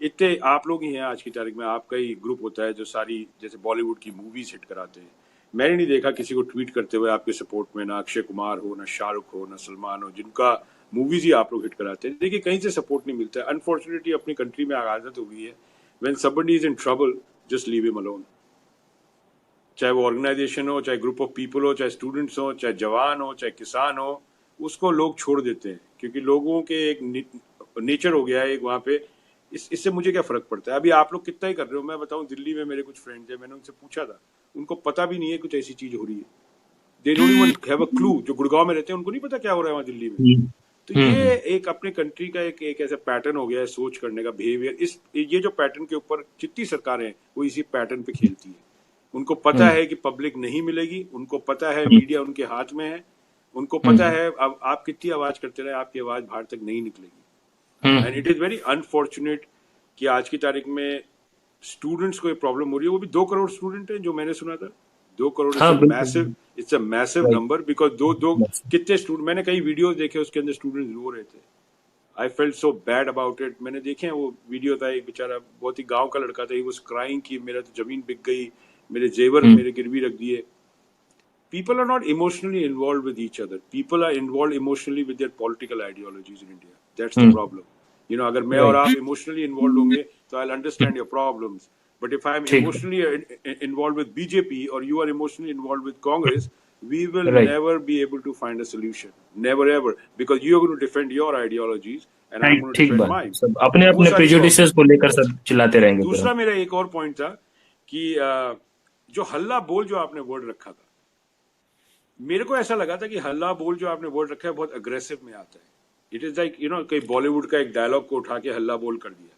इतने आप लोग ही हैं आज की तारीख में, आपका ही ग्रुप होता है जो सारी जैसे बॉलीवुड की मूवीज हिट कराते हैं। मैंने नहीं देखा किसी को ट्वीट करते हुए आपके सपोर्ट में, ना अक्षय कुमार हो, ना शाहरुख हो, ना सलमान हो, जिनका मूवीज ही आप लोग हिट कराते हैं। देखिए, कहीं से सपोर्ट नहीं मिलता है। अनफॉर्चुनेटली अपनी कंट्री में आदत हो गई है, when somebody is in trouble just leave him alone. चाहे वो ऑर्गेनाइजेशन हो, चाहे ग्रुप ऑफ पीपल हो, चाहे स्टूडेंट्स हो, चाहे जवान हो, चाहे किसान हो, उसको लोग छोड़ देते हैं, क्योंकि लोगों के एक नेचर हो गया है एक वहां पे। इससे मुझे क्या फर्क पड़ता है। अभी आप लोग कितना ही कर रहे हो, मैं बताऊं, दिल्ली में मेरे कुछ फ्रेंड थे, मैंने उनसे पूछा था, उनको पता भी नहीं है कुछ ऐसी चीज हो रही है। They don't even have a clue. जो गुड़गांव में रहते हैं उनको नहीं पता क्या हो रहा है वहां दिल्ली में। तो ये एक अपने कंट्री का एक ऐसा पैटर्न हो गया है सोच करने का, बिहेवियर। ये जो पैटर्न के ऊपर जितनी सरकारें हैं वो इसी पैटर्न पे खेलती है। उनको पता है कि पब्लिक नहीं मिलेगी, उनको पता है मीडिया उनके हाथ में है, उनको पता है अब आप कितनी आवाज करते रहे आपकी आवाज बाहर तक नहीं निकलेगी। And it is very unfortunate कि आज की तारीख में स्टूडेंट्स को ये प्रॉब्लम हो रही है। वो भी 2 करोड़ स्टूडेंट हैं जो मैंने सुना था। 2 करोड़ हाँ, it's a massive number, because दो कितने स्टूडेंट, मैंने कई वीडियोस देखे उसके अंदर स्टूडेंट्स रो रहे थे। I felt so bad about it. मैंने देखे हैं वो वीडियो था, एक बेचारा बहुत ही गांव का लड़का था, ही वाज क्राइंग कि मेरा तो जमीन बिक गई, मेरे जेवर मेरे गिरवी रख दिए। People are not emotionally involved with each other. People are involved emotionally with their political ideologies in India. That's the problem. अगर मैं और आप emotionally involved होंगे तो I'll understand your problems. But if I'm ठीक emotionally involved with BJP or you are emotionally involved with Congress, we will है, right. never be able to find a solution. Never ever. Because you are going to defend your ideologies and I'm ठीक going to ठीक defend बात। mine. सब अपने तो वो अपने सारी प्रेजुडिसेस प्रॉब्लम को है। लेकर सब चिल्लाते रहेंगे फिर दूसरा हम। मेरा एक और पॉइंट था कि जो हल्ला बोल जो आपने वर्ड रखा था, मेरे को ऐसा लगा था कि हल्ला बोल जो आपने वर्ड रखा है बहुत अग्रेसिव में आता है। इट इज लाइक कई बॉलीवुड का एक डायलॉग को उठा के हल्ला बोल कर दिया।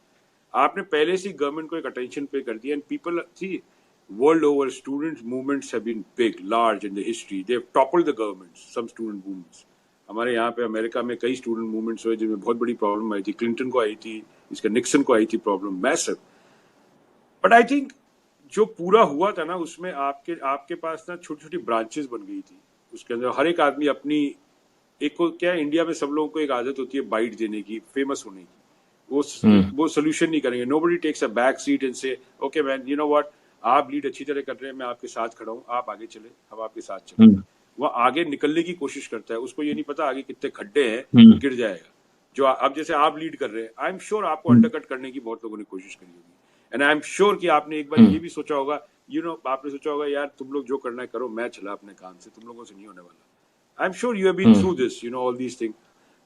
आपने पहले से गवर्नमेंट को एक अटेंशन पे कर दिया। And people see world over student movements have been big, large in the history. They have toppled the government, some student movements. हमारे यहाँ पे अमेरिका में कई स्टूडेंट मूवमेंट्स हुए जिनमें बहुत बड़ी प्रॉब्लम आई थी। क्लिंटन को आई थी, इसका निक्सन को आई थी problem, massive. But I think जो पूरा हुआ था ना, उसमें आपके पास ना छोटी छोटी ब्रांचेस बन गई थी। उसके अंदर हर एक आदमी अपनी, एक को क्या, इंडिया में सब लोगों को एक आदत होती है बाइट देने की, फेमस होने की। वो सोल्यूशन नहीं करेंगे। Nobody takes a back seat and say okay man, you know what, आप लीड अच्छी तरह कर रहे हैं, मैं आपके साथ खड़ा हूं, आप आगे चले, हम आपके साथ चले। वह आगे निकलने की कोशिश करता है, उसको ये नहीं पता आगे कितने खड्डे हैं, गिर जाएगा। जो अब जैसे आप लीड कर रहे हैं, आई एम श्योर आपको अंडरकट करने की बहुत लोगों ने कोशिश करी होगी, एंड आई एम श्योर कि आपने एक बार ये भी सोचा होगा, आपने सोचा होगा यार तुम लोग जो करना है करो, मैं चला अपने काम से, तुम लोगों से नहीं होने वाला। I am sure you have been through this, all these thing.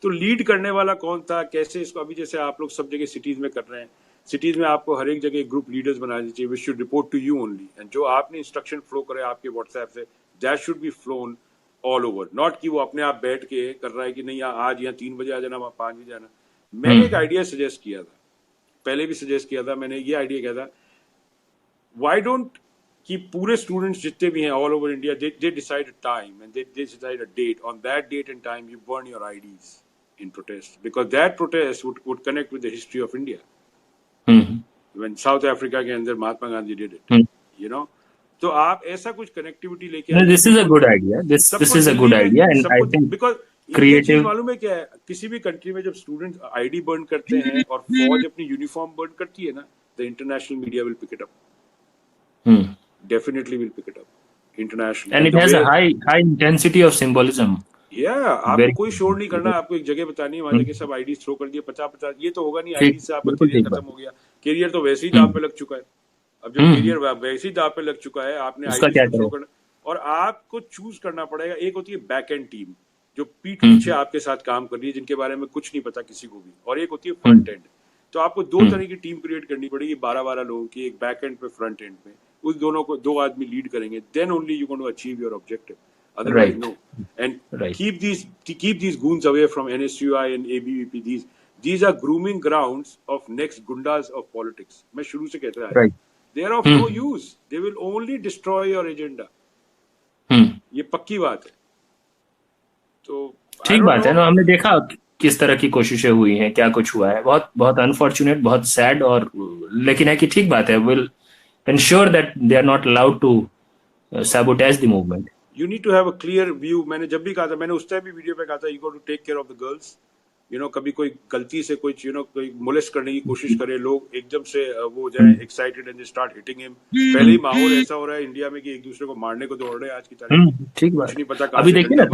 तो लीड करने वाला कौन था, कैसे इसको, अभी जैसे आप लोग सब जगह सिटीज में कर रहे हैं, सिटीज में आपको हर एक जगह ग्रुप लीडर्स बना दीजिए, which should report to you only, and जो आपने इंस्ट्रक्शन फ्लो करे आपके व्हाट्सएप से, that should be flown all over, not कि वो अपने आप बैठ के कर रहा है कि नहीं आज यहाँ 3 बजे आ जाना, वहां 5 बजे आना। मैंने एक आइडिया सजेस्ट किया था, पहले भी सजेस्ट किया था मैंने, ये आइडिया किया था, व्हाई डोंट कि पूरे स्टूडेंट्स जितने भी हैं all over India, they decide a time and they decide a date, on that date and time you burn your IDs in protest, because that protest would connect with the history of India. When South Africa के अंदर Mahatma Gandhi did it, तो आप ऐसा कुछ connectivity लेके आइए। This is a good idea. This is a good idea, and I think because creative मालूम है क्या है, किसी भी कंट्री में जब स्टूडेंट आईडी बर्न करते हैं और फौज अपनी यूनिफॉर्म बर्न करती है ना, the international media will pick it up. Definitely will pick it up. International. And it has a high intensity of symbolism. आपको कोई शोर नहीं करना, आपको एक जगह बतानी है, वहां जाके सब आईडी थ्रो कर दिए 50-50, ये तो होगा नहीं। आईडी से आपका करियर खत्म हो गया, करियर तो वैसे ही दांव पे लग चुका है। अब जब करियर वैसे ही दांव पे लग चुका है, आपने आईडी थ्रो करना, और आपको चूज करना पड़ेगा। एक होती है बैक एंड टीम जो पीठ पीछे आपके साथ काम कर रही है, जिनके बारे में कुछ नहीं पता किसी को भी, और एक होती है फ्रंट एंड। तो आपको 2 तरह की टीम क्रिएट करनी पड़ेगी, 12-12 लोगों की, एक बैक एंड पे, फ्रंट एंड पे। उस दोनों को 2 आदमी लीड करेंगे, then only you going to achieve your objective, otherwise no. And keep these goons away from NSUI and ABVP. These are grooming grounds of next gundas of politics. मैं शुरू से कहता है, they are of no use. They will only destroy your agenda. ये पक्की बात है। तो ठीक बात है ना, हमने देखा किस तरह की कोशिशें हुई हैं, क्या कुछ हुआ है, बहुत बहुत अनफॉर्चुनेट, बहुत सैड, और लेकिन है कि ठीक बात है, will ensure that they are not allowed to sabotage the movement. You need to have a clear view. मैंने जब भी कहा था, मैंने उस टाइम भी वीडियो पे कहा था, you got to take care of the girls. कभी कोई गलती से कोई कोई मोलेस्ट करने की कोशिश करे, लोग एकदम से वो हो जाए excited and start hitting him. पहले ही माहौल ऐसा हो रहा है इंडिया में कि एक दूसरे को मारने को दौड़ रहे हैं आज की तारीख। ठीक बात। नहीं पता अभी देखिए ना,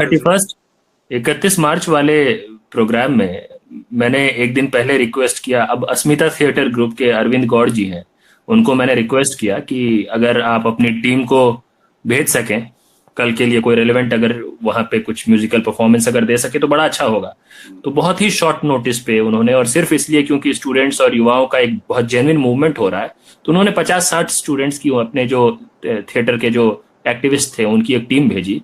31 मार्च वाले प्रोग्राम में मैंने एक दिन पहले रिक्वेस्ट किया, अब अस्मिता थिएटर ग्रुप के अरविंद गौड़ जी हैं, उनको मैंने रिक्वेस्ट किया कि अगर आप अपनी टीम को भेज सकें कल के लिए, कोई रेलेवेंट अगर वहां पे कुछ म्यूजिकल परफॉर्मेंस अगर दे सके तो बड़ा अच्छा होगा। तो बहुत ही शॉर्ट नोटिस पे उन्होंने, और सिर्फ इसलिए क्योंकि स्टूडेंट्स और युवाओं का एक बहुत जेन्युइन मूवमेंट हो रहा है, तो उन्होंने 50-60 स्टूडेंट्स की, अपने जो थिएटर के जो एक्टिविस्ट थे उनकी एक टीम भेजी।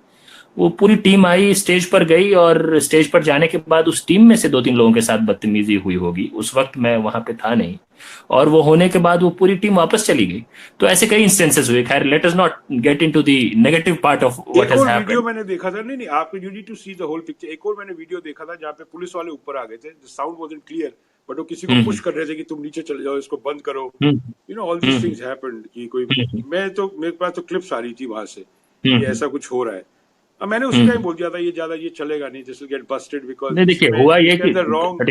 वो पूरी टीम आई, स्टेज पर गई, और स्टेज पर जाने के बाद उस टीम में से 2-3 लोगों के साथ बदतमीजी हुई होगी, उस वक्त मैं वहां पे था नहीं, और वो होने के बाद वो पूरी टीम वापस चली गई। तो ऐसे कई इंस्टेंसेस हुए। खैर, let us not get into the negative part of what has happened. Video मैंने देखा था, नहीं आपको you need to see the whole picture. एक और मैंने वीडियो देखा था जहाँ पे पुलिस वाले ऊपर आ गए थे, the sound wasn't clear, but वो किसी को पुश कर रहे थे कि तुम नीचे चले जाओ, इसको बंद करो, ऑल दीस थिंग्स हैपेंड। कि कोई मेरे पास तो क्लिप्स आ रही थी वहां से कि ऐसा कुछ हो रहा है। अब मैंने उसी टाइम बोल दिया था ये चलेगा नहीं, this will get busted, because देखिए हुआ ये कि wrong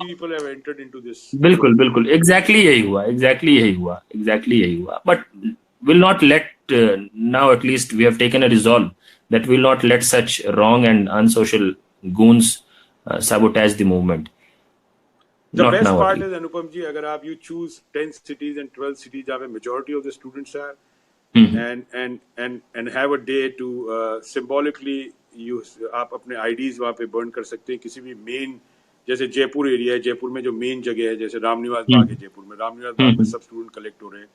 people have entered into this. बिल्कुल एग्जैक्टली यही हुआ, but will not let, now at least we have taken a resolve that will not let such wrong and unsocial goons sabotage the movement. The Not best part is, Anupam ji, अगर आप you choose 10 cities and 12 cities जहाँ पे majority of the students are, and have a day to symbolically आप अपने IDs वहाँ पे burn कर सकते हैं किसी भी main, जैसे जयपुर एरिया है, जयपुर में जो मेन जगह है, जैसे रामनिवास बाग है जयपुर में, रामनिवास बाग में सब स्टूडेंट कलेक्ट हो रहे हैं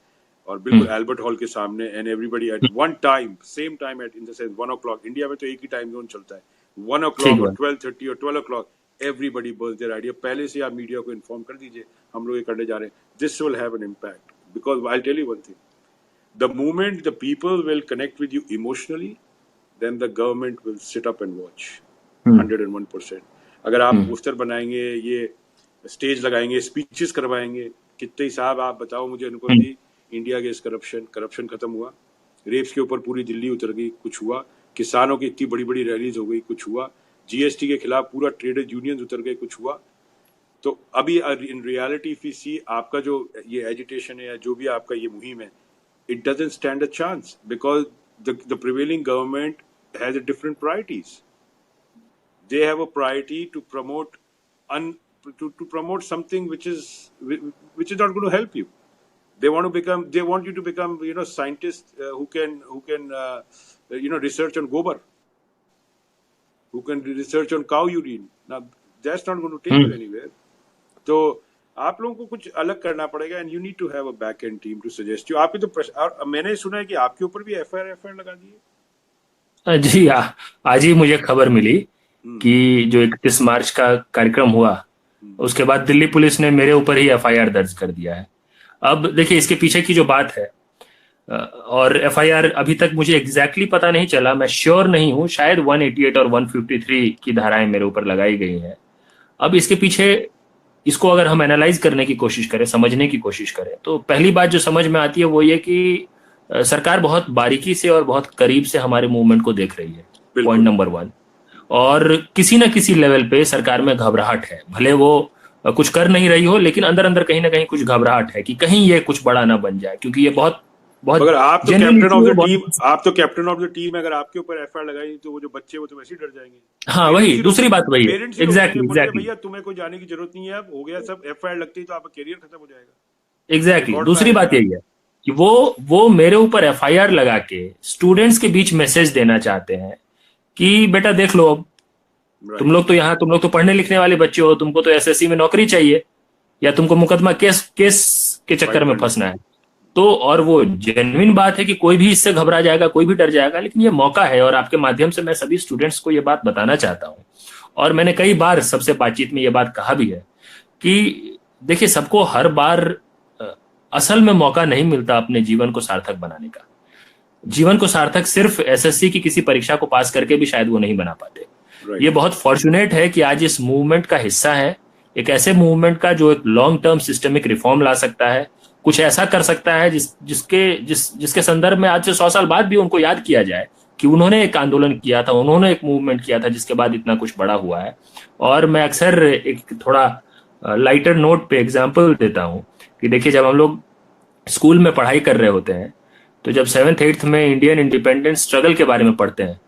और बिल्कुल एल्बर्ट हॉल के सामने, and everybody at one time, same time, at in the sense 1 o'clock। India में तो एक ही टाइम जोन चलता है, 1 o'clock और 12:30 और 12 o'clock, everybody birth their idea. पहले से आप मीडिया को इन्फॉर्म कर दीजिए हम लोग ये करने जा रहे हैं। This will have an impact, because I tell you one thing, the moment the people will connect with you emotionally, then the government will sit up and watch 101%। अगर आप पोस्टर बनाएंगे, ये स्टेज लगाएंगे, स्पीचेस करवाएंगे, कितने साहब आप बताओ मुझे अनुपम जी, इंडिया के इस करप्शन खत्म हुआ, रेप्स के ऊपर पूरी दिल्ली उतर गई, कुछ हुआ, किसानों की इतनी बड़ी बड़ी रैलीज हो गई, कुछ हुआ, जीएसटी के खिलाफ पूरा ट्रेड यूनियंस उतर गए, कुछ हुआ। तो अभी in reality if you see, आपका जो ये एजिटेशन है या जो भी आपका ये मुहिम है, it doesn't stand a chance, because the prevailing government has a different priorities. They have a priority to promote to promote something which is not going to help you. They want you to become, scientists who can research on gobar, who can research on cow urine. Now that's not going to take you anywhere. तो आप लोगों को कुछ अलग करना पड़ेगा, and you need to have a back end team to suggest you. आपकी तो मैंने सुना है कि आपके ऊपर भी एफआईआर लगा दी है. जी आज ही मुझे खबर मिली कि जो 31 मार्च का कार्यक्रम हुआ उसके बाद दिल्ली पुलिस ने मेरे ऊपर ही एफआईआर दर्ज कर दिया है. अब देखिए इसके पीछे की जो बात है, और एफआईआर अभी तक मुझे एग्जैक्टली पता नहीं चला, मैं श्योर नहीं हूं, शायद 188 और 153 की धाराएं मेरे ऊपर लगाई गई हैं. अब इसके पीछे इसको अगर हम एनालाइज करने की कोशिश करें, समझने की कोशिश करें, तो पहली बात जो समझ में आती है वो ये कि सरकार बहुत बारीकी से और बहुत करीब से हमारे मूवमेंट को देख रही है. Point number 1. और किसी न किसी लेवल पे सरकार में घबराहट है, भले वो कुछ कर नहीं रही हो, लेकिन अंदर अंदर कहीं ना कहीं कुछ घबराहट है कि कहीं ये कुछ बड़ा ना बन जाए, क्योंकि ये बहुत बहुत अगर आप तो कैप्टन ऑफ द टीम, अगर आपके ऊपर एफआईआर लगाई तो वो जो बच्चे वो तो वैसे ही डर जाएंगे. हाँ, वही दूसरी बात वही है. एग्जैक्टली भैया तुम्हें कोई जाने की जरूरत नहीं है, अब हो गया सब, एफआईआर लगती तो आपका करियर खत्म हो जाएगा. एग्जैक्टली दूसरी बात यही है कि वो मेरे ऊपर एफआईआर लगा के स्टूडेंट्स के बीच मैसेज देना चाहते हैं कि बेटा देख लो, अब तुम लोग तो पढ़ने लिखने वाले बच्चे हो, तुमको तो एसएससी में नौकरी चाहिए, या तुमको मुकदमा केस के चक्कर में फंसना है. तो और वो जेन्युइन बात है कि कोई भी इससे घबरा जाएगा, कोई भी डर जाएगा, लेकिन ये मौका है, और आपके माध्यम से मैं सभी स्टूडेंट्स को ये बात बताना चाहता हूं. और मैंने कई बार सबसे बातचीत में ये बात कहा भी है कि देखिए, सबको हर बार असल में मौका नहीं मिलता अपने जीवन को सार्थक बनाने का. जीवन को सार्थक सिर्फ एसएससी की किसी परीक्षा को पास करके भी शायद वो नहीं बना पाते. ये बहुत फॉर्चुनेट है कि आज इस मूवमेंट का हिस्सा है, एक ऐसे मूवमेंट का जो एक लॉन्ग टर्म सिस्टमिक रिफॉर्म ला सकता है, कुछ ऐसा कर सकता है जिसके संदर्भ में आज से 100 साल बाद भी उनको याद किया जाए कि उन्होंने एक आंदोलन किया था, उन्होंने एक मूवमेंट किया था जिसके बाद इतना कुछ बड़ा हुआ है. और मैं अक्सर एक थोड़ा लाइटर नोट पे एग्जांपल देता हूं कि देखिए, जब हम लोग स्कूल में पढ़ाई कर रहे होते हैं, तो जब 7th 8th में इंडियन इंडिपेंडेंस स्ट्रगल के बारे में पढ़ते हैं,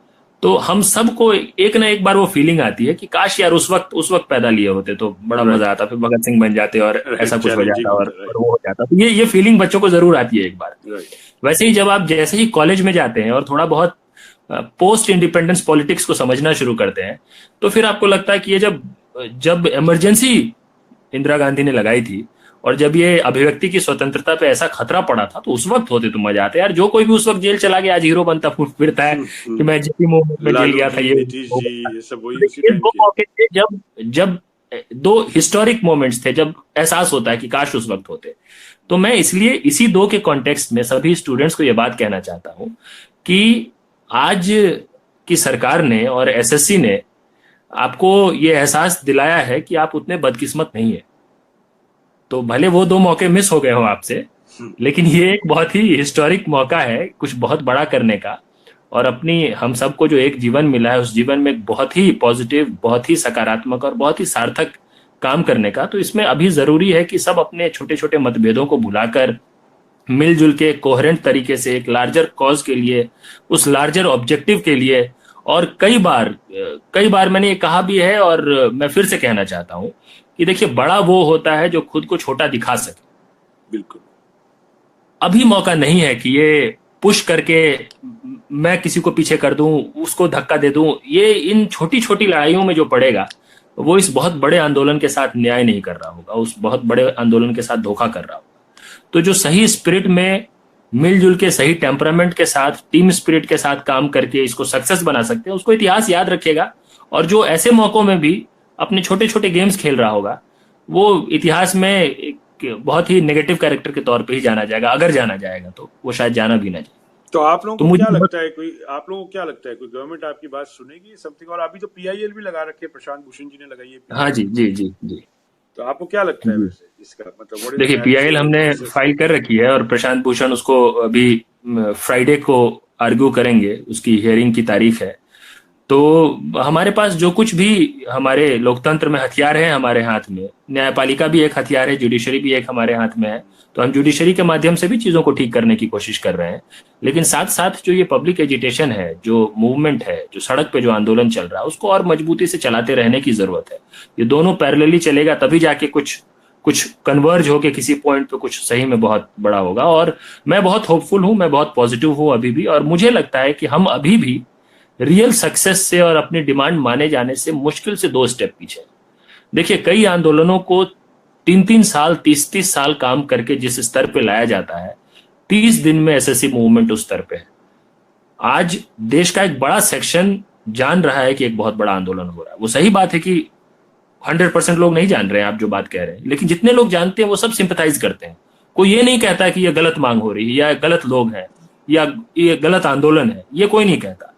तो हम सबको एक ना एक बार वो फीलिंग आती है कि काश यार उस वक्त पैदा लिए होते तो बड़ा मजा आता, फिर भगत सिंह बन जाते और ऐसा कुछ हो जाता और वो हो जाता. तो ये फीलिंग बच्चों को जरूर आती है एक बार. वैसे ही जब आप जैसे ही कॉलेज में जाते हैं और थोड़ा बहुत पोस्ट इंडिपेंडेंस पॉलिटिक्स को समझना शुरू करते हैं, तो फिर आपको लगता है कि ये जब इमरजेंसी इंदिरा गांधी ने लगाई थी और जब ये अभिव्यक्ति की स्वतंत्रता पे ऐसा खतरा पड़ा था, तो उस वक्त होते तो मजा आता है यार. जो कोई भी उस वक्त जेल चला गया आज हीरो बनता फिरता है कि मैं जेपी मूवमेंट में जेल गया था. ये सब वही जब 2 हिस्टोरिक मोमेंट्स थे, जब एहसास होता है कि काश उस वक्त होते. तो मैं इसलिए इसी 2 के कॉन्टेक्स्ट में सभी स्टूडेंट्स को ये बात कहना चाहता हूं कि आज की सरकार ने और एसएससी ने आपको ये एहसास दिलाया है कि आप उतने बदकिस्मत नहीं है. तो भले वो 2 मौके मिस हो गए हो आपसे, लेकिन ये एक बहुत ही हिस्टोरिक मौका है कुछ बहुत बड़ा करने का, और अपनी हम सबको जो एक जीवन मिला है उस जीवन में बहुत ही पॉजिटिव, बहुत ही सकारात्मक और बहुत ही सार्थक काम करने का. तो इसमें अभी जरूरी है कि सब अपने छोटे छोटे मतभेदों को भुलाकर मिलजुल के कोहेरेंट तरीके से एक लार्जर कॉज के लिए, उस लार्जर ऑब्जेक्टिव के लिए, और कई बार मैंने ये कहा भी है और मैं फिर से कहना चाहता हूं कि देखिए, बड़ा वो होता है जो खुद को छोटा दिखा सके. बिल्कुल. अभी मौका नहीं है कि ये पुश करके मैं किसी को पीछे कर दूं, उसको धक्का दे दूं. ये इन छोटी छोटी लड़ाइयों में जो पड़ेगा वो इस बहुत बड़े आंदोलन के साथ न्याय नहीं कर रहा होगा, उस बहुत बड़े आंदोलन के साथ धोखा कर रहा होगा. तो जो सही स्पिरिट में मिलजुल के, सही टेम्परामेंट के साथ, टीम स्पिरिट के साथ काम करके इसको सक्सेस बना सकते हैं, उसको इतिहास याद रखेगा. और जो ऐसे मौकों में भी अपने छोटे छोटे गेम्स खेल रहा होगा, वो इतिहास में एक बहुत ही नेगेटिव कैरेक्टर के तौर पे ही जाना जाएगा. अगर जाना जाएगा तो वो शायद जाना भी ना जाए. तो आप लोगों को क्या लगता है, कोई गवर्नमेंट आपकी बात सुनेगी समथिंग? और अभी तो पीआईएल भी लगा रखे, प्रशांत भूषण जी ने लगाई है. हाँ जी. तो आपको क्या लगता है वैसे इसका मतलब? देखिए, पीआईएल हमने फाइल कर रखी है और प्रशांत भूषण उसको अभी फ्राइडे को आर्ग्यू करेंगे, उसकी हियरिंग की तारीख है. तो हमारे पास जो कुछ भी हमारे लोकतंत्र में हथियार है हमारे हाथ में, न्यायपालिका भी एक हथियार है, जुडिशरी भी एक हमारे हाथ में है, तो हम जुडिशरी के माध्यम से भी चीजों को ठीक करने की कोशिश कर रहे हैं। लेकिन साथ साथ जो ये पब्लिक एजिटेशन है, जो मूवमेंट है, जो सड़क पे जो आंदोलन चल रहा है, उसको और मजबूती से चलाते रहने की जरूरत है। ये दोनों पैरेलली चलेगा तभी जाके कुछ कुछ कन्वर्ज होके किसी पॉइंट पे कुछ सही में बहुत बड़ा होगा। और मैं बहुत होपफुल हूं, मैं बहुत पॉजिटिव हूं अभी भी, और मुझे लगता है कि हम अभी भी रियल सक्सेस से और अपनी डिमांड माने जाने से मुश्किल से 2 स्टेप पीछे। देखिए, कई आंदोलनों को 3-3 साल 30-30 साल काम करके जिस स्तर पे लाया जाता है, 30 दिन में एसएससी मूवमेंट उस स्तर पे है। आज देश का एक बड़ा सेक्शन जान रहा है कि एक बहुत बड़ा आंदोलन हो रहा है। वो सही बात है कि 100% लोग नहीं जान रहे हैं आप जो बात कह रहे हैं, लेकिन जितने लोग जानते हैं वो सब सिंपथाइज करते हैं। कोई ये नहीं कहता कि ये गलत मांग हो रही है या गलत लोग हैं या ये गलत आंदोलन है, ये कोई नहीं कहता।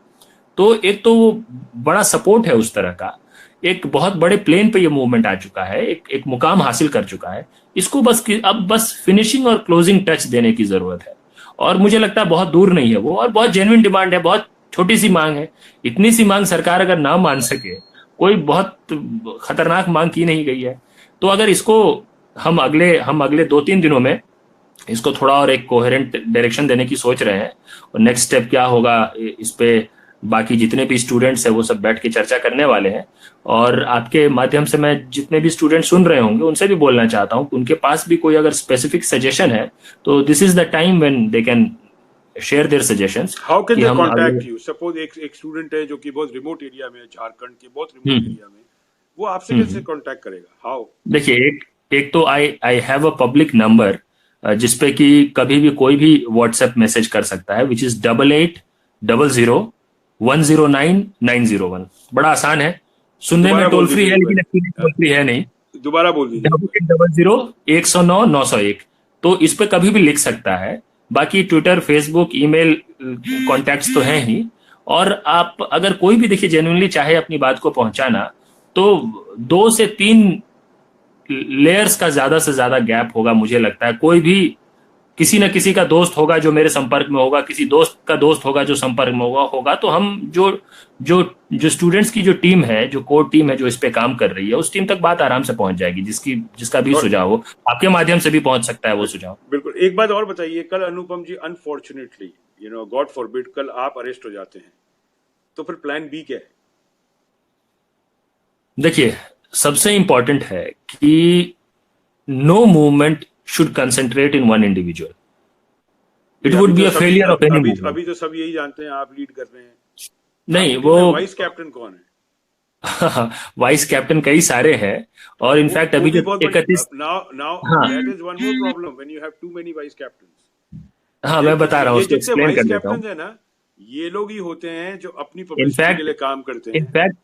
तो एक तो वो बड़ा सपोर्ट है उस तरह का, एक बहुत बड़े प्लेन पे ये मूवमेंट आ चुका है, एक मुकाम हासिल कर चुका है। इसको अब बस फिनिशिंग और क्लोजिंग टच देने की जरूरत है। और मुझे लगता है बहुत दूर नहीं है वो, और बहुत जेन्युइन डिमांड है, बहुत छोटी सी मांग है। इतनी सी मांग सरकार अगर ना मान सके, कोई बहुत खतरनाक मांग की नहीं गई है, तो अगर इसको हम अगले 2-3 दिनों में इसको थोड़ा और एक कोहेरेंट डायरेक्शन देने की सोच रहे हैं, और नेक्स्ट स्टेप क्या होगा इस पे बाकी जितने भी स्टूडेंट्स हैं वो सब बैठ के चर्चा करने वाले हैं। और आपके माध्यम से मैं जितने भी स्टूडेंट सुन रहे होंगे उनसे भी बोलना चाहता हूँ कि उनके पास भी कोई अगर स्पेसिफिक सजेशन है तो this is the time when they can share their suggestions. How can they contact you? Suppose एक स्टूडेंट है जो कि बहुत रिमोट एरिया में है, झारखंड के बहुत रिमोट एरिया में, वो आपसे कैसे कांटेक्ट करेगा? हाउ? देखिए, एक तो I have a public number जिसपे कि कभी भी कोई भी व्हाट्सएप मैसेज कर सकता है, विच इज 8800109901। बड़ा आसान है, सुनने में टोल फ्री है लेकिन एक्चुअली टोल फ्री है नहीं। दोबारा बोल दीजिए। 8800109901। तो इस पे कभी भी लिख सकता है। बाकी ट्विटर, फेसबुक, ईमेल कॉन्टैक्ट्स तो हैं ही। और आप अगर कोई भी देखिए जेन्युइनली चाहे अपनी बात को पहुंचाना, तो 2 से 3 लेयर्स का ज्यादा से ज्यादा गैप होगा। मुझे लगता है कोई भी किसी न किसी का दोस्त होगा जो मेरे संपर्क में होगा, किसी दोस्त का दोस्त होगा जो संपर्क में होगा। तो हम जो जो जो स्टूडेंट्स की जो टीम है, जो कोर टीम है जो इस पे काम कर रही है, उस टीम तक बात आराम से पहुंच जाएगी। जिसका भी सुझाव हो आपके माध्यम से भी पहुंच सकता है वो सुझाव। बिल्कुल। एक बात और बताइए, कल अनुपम जी अनफॉर्चुनेटली गॉड फॉरबिड कल आप अरेस्ट हो जाते हैं, तो फिर प्लान बी क्या है? देखिए, सबसे इंपॉर्टेंट है कि no movement should concentrate in one individual. It would be a failure of any movement. अभी तो सब यही जानते हैं आप लीड कर रहे हैं। नहीं, वो वाइस कैप्टन कौन है? वाइस कैप्टन कई सारे हैं, और इनफैक्ट अभी जो 31 now that is one more problem when you have too many vice captains. हाँ, मैं बता रहा हूँ, उसको एक्सप्लेन कर देता हूँ। है ना, ये लोग ही होते हैं जो अपनी पब्लिसिटी के लिए काम करते हैं। In fact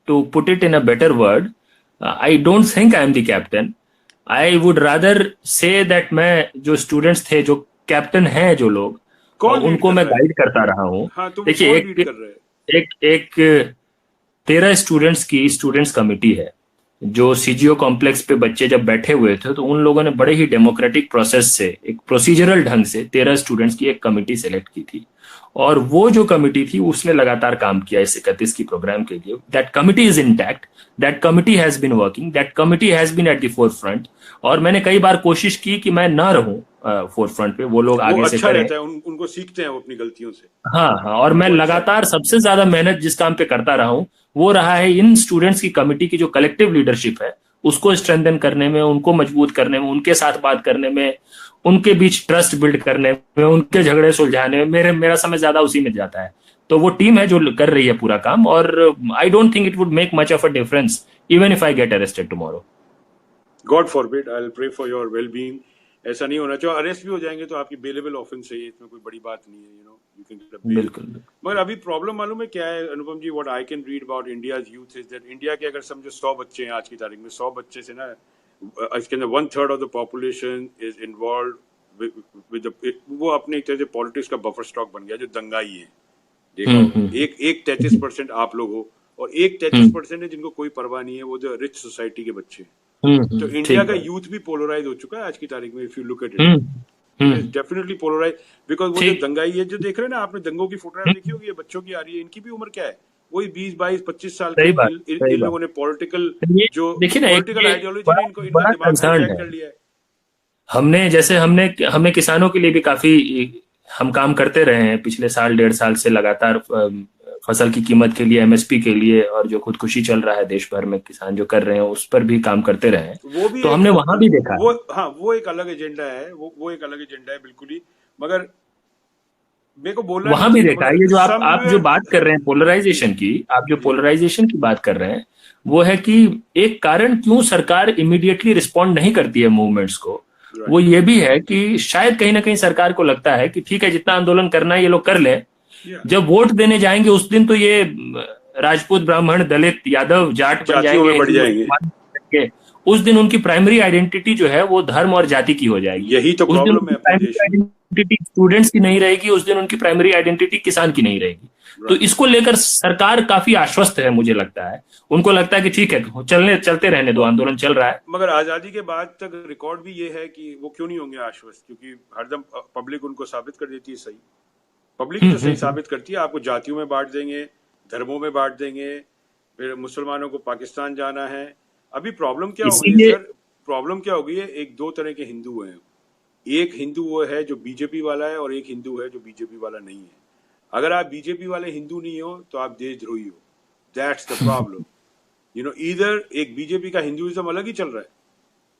to put it in a better word, I don't think I am the captain. I would rather say that मैं जो स्टूडेंट्स थे, जो कैप्टन हैं, जो लोग, उनको मैं गाइड करता रहा हूँ। देखिए, एक 13 स्टूडेंट्स की स्टूडेंट्स कमिटी है जो सीजीओ कॉम्प्लेक्स पे बच्चे जब बैठे हुए थे तो उन लोगों ने बड़े ही डेमोक्रेटिक प्रोसेस से, एक प्रोसीजरल ढंग से 13 स्टूडेंट्स की एक कमिटी सेलेक्ट की थी। और वो जो कमिटी थी उसने लगातार काम किया इस 31 की प्रोग्राम के लिए। That committee is intact, that committee has been working, that committee has been at the forefront. और मैंने कई बार कोशिश की कि मैं ना रहूं फोरफ्रंट पे, वो लोग आगे से करें। रहता है, उनको सीखते हैं वो अपनी गलतियों से। हाँ, और मैं लगातार सबसे ज्यादा मेहनत जिस काम पे करता रहा हूं वो रहा है इन स्टूडेंट्स की कमिटी की जो कलेक्टिव लीडरशिप है उसको स्ट्रेंथन करने में, उनको मजबूत करने में, उनके साथ बात करने में, उनके बीच ट्रस्ट बिल्ड करने में, उनके झगड़े सुलझाने में मेरा समय ज्यादा उसी में जाता है। तो वो टीम है जो कर रही है पूरा काम, और I don't think it would make much of a difference even if I get arrested tomorrow. God forbid, I will pray for your well being. ऐसा नहीं होना चाहिए। अरेस्ट भी हो जाएंगे तो आपकी बेलेबल ऑफेंस है, इसमें कोई बड़ी बात नहीं है। You can get a bail. बिल्कुल। मगर अभी प्रॉब्लम मालूम है क्या है Anupam ji? What I can read about India's youth is that India के अगर समझो 100 बच्चे हैं आज की तारीख में, 100 बच्चे से ना इसके अंदर 1/3 of the population is involve with वो अपने एक तरह से पॉलिटिक्स का बफर स्टॉक बन गया, जो दंगाई है। देखो, एक 33% आप लोग हो और एक 33% है जिनको कोई परवाह नहीं है, वो जो रिच सोसाइटी के बच्चे। तो इंडिया का यूथ भी पोलराइज हो चुका है आज की तारीख में, if you look at it. Definitely polarize, बिकॉज वो जो दंगाई है जो देख रहे हैं ना, आपने दंगों की फोटोग्राफ देखी होगी, ये बच्चों की आ रही है, इनकी भी उम्र क्या है, वही 20-22-25 साल के। इन लोगों ने पॉलिटिकल जो देखिए ना, पॉलिटिकल आइडियोलॉजी ने इनका बड़ा दिमाग कंसर्न हाईजैक है। कर लिया है। हमने किसानों के लिए भी काफी हम काम करते रहे हैं पिछले साल 1.5 साल से लगातार, फसल की कीमत के लिए, एमएसपी के लिए, और जो खुदकुशी चल रहा है देश भर में किसान जो कर रहे हैं उस पर भी काम करते रहे हैं। वो भी तो एक, हमने वहां भी देखा वो हाँ वो एक अलग एजेंडा है, वो एक अलग एजेंडा है बिल्कुल ही, मगर मेरे को बोलना नहीं वहां भी चाहिए, देखा है। मगर ये जो आप जो बात कर रहे हैं पोलराइजेशन की, आप जो जी पोलराइजेशन की बात कर रहे हैं, वो है कि एक कारण क्यों सरकार इमीडिएटली रिस्पॉन्ड नहीं करती है मूवमेंट्स को, वो ये भी है कि शायद कहीं ना कहीं सरकार को लगता है कि ठीक है, जितना आंदोलन करना है ये लोग कर लें, जब वोट देने जाएंगे उस दिन तो ये राजपूत, ब्राह्मण, दलित, यादव, जाट बन जातियों जाएंगे, में बढ़ हिंदू जाएंगे। मुसलमान बन जाएंगे। उस दिन उनकी प्राइमरी आइडेंटिटी जो है वो धर्म और जाति की हो जाएगी। यही तो उस दिन प्रॉब्लम उनकी है अपने प्राइमरी देश में। आइडेंटिटी स्टूडेंट्स की नहीं रहेगी, उस दिन उनकी प्राइमरी आइडेंटिटी किसान की नहीं रहेगी। तो इसको लेकर सरकार काफी आश्वस्त है, मुझे लगता है। उनको लगता है कि ठीक है, चलते रहने दो, आंदोलन चल रहा है। मगर आजादी के बाद तक रिकॉर्ड भी ये है कि वो क्यों नहीं होंगे आश्वस्त, क्योंकि हरदम पब्लिक उनको साबित कर देती है सही। पब्लिक तो सही साबित करती है, आपको जातियों में बांट देंगे, धर्मों में बांट देंगे, फिर मुसलमानों को पाकिस्तान जाना है। अभी प्रॉब्लम क्या हो गई है सर, प्रॉब्लम क्या हो गई है, एक दो तरह के हिंदू हैं। एक हिंदू वो है जो बीजेपी वाला है, और एक हिंदू है जो बीजेपी वाला नहीं है। अगर आप बीजेपी वाले हिंदू नहीं हो तो आप देशद्रोही हो, दैट्स द प्रॉब्लम। इधर एक बीजेपी का हिंदुइज्म अलग ही चल रहा है,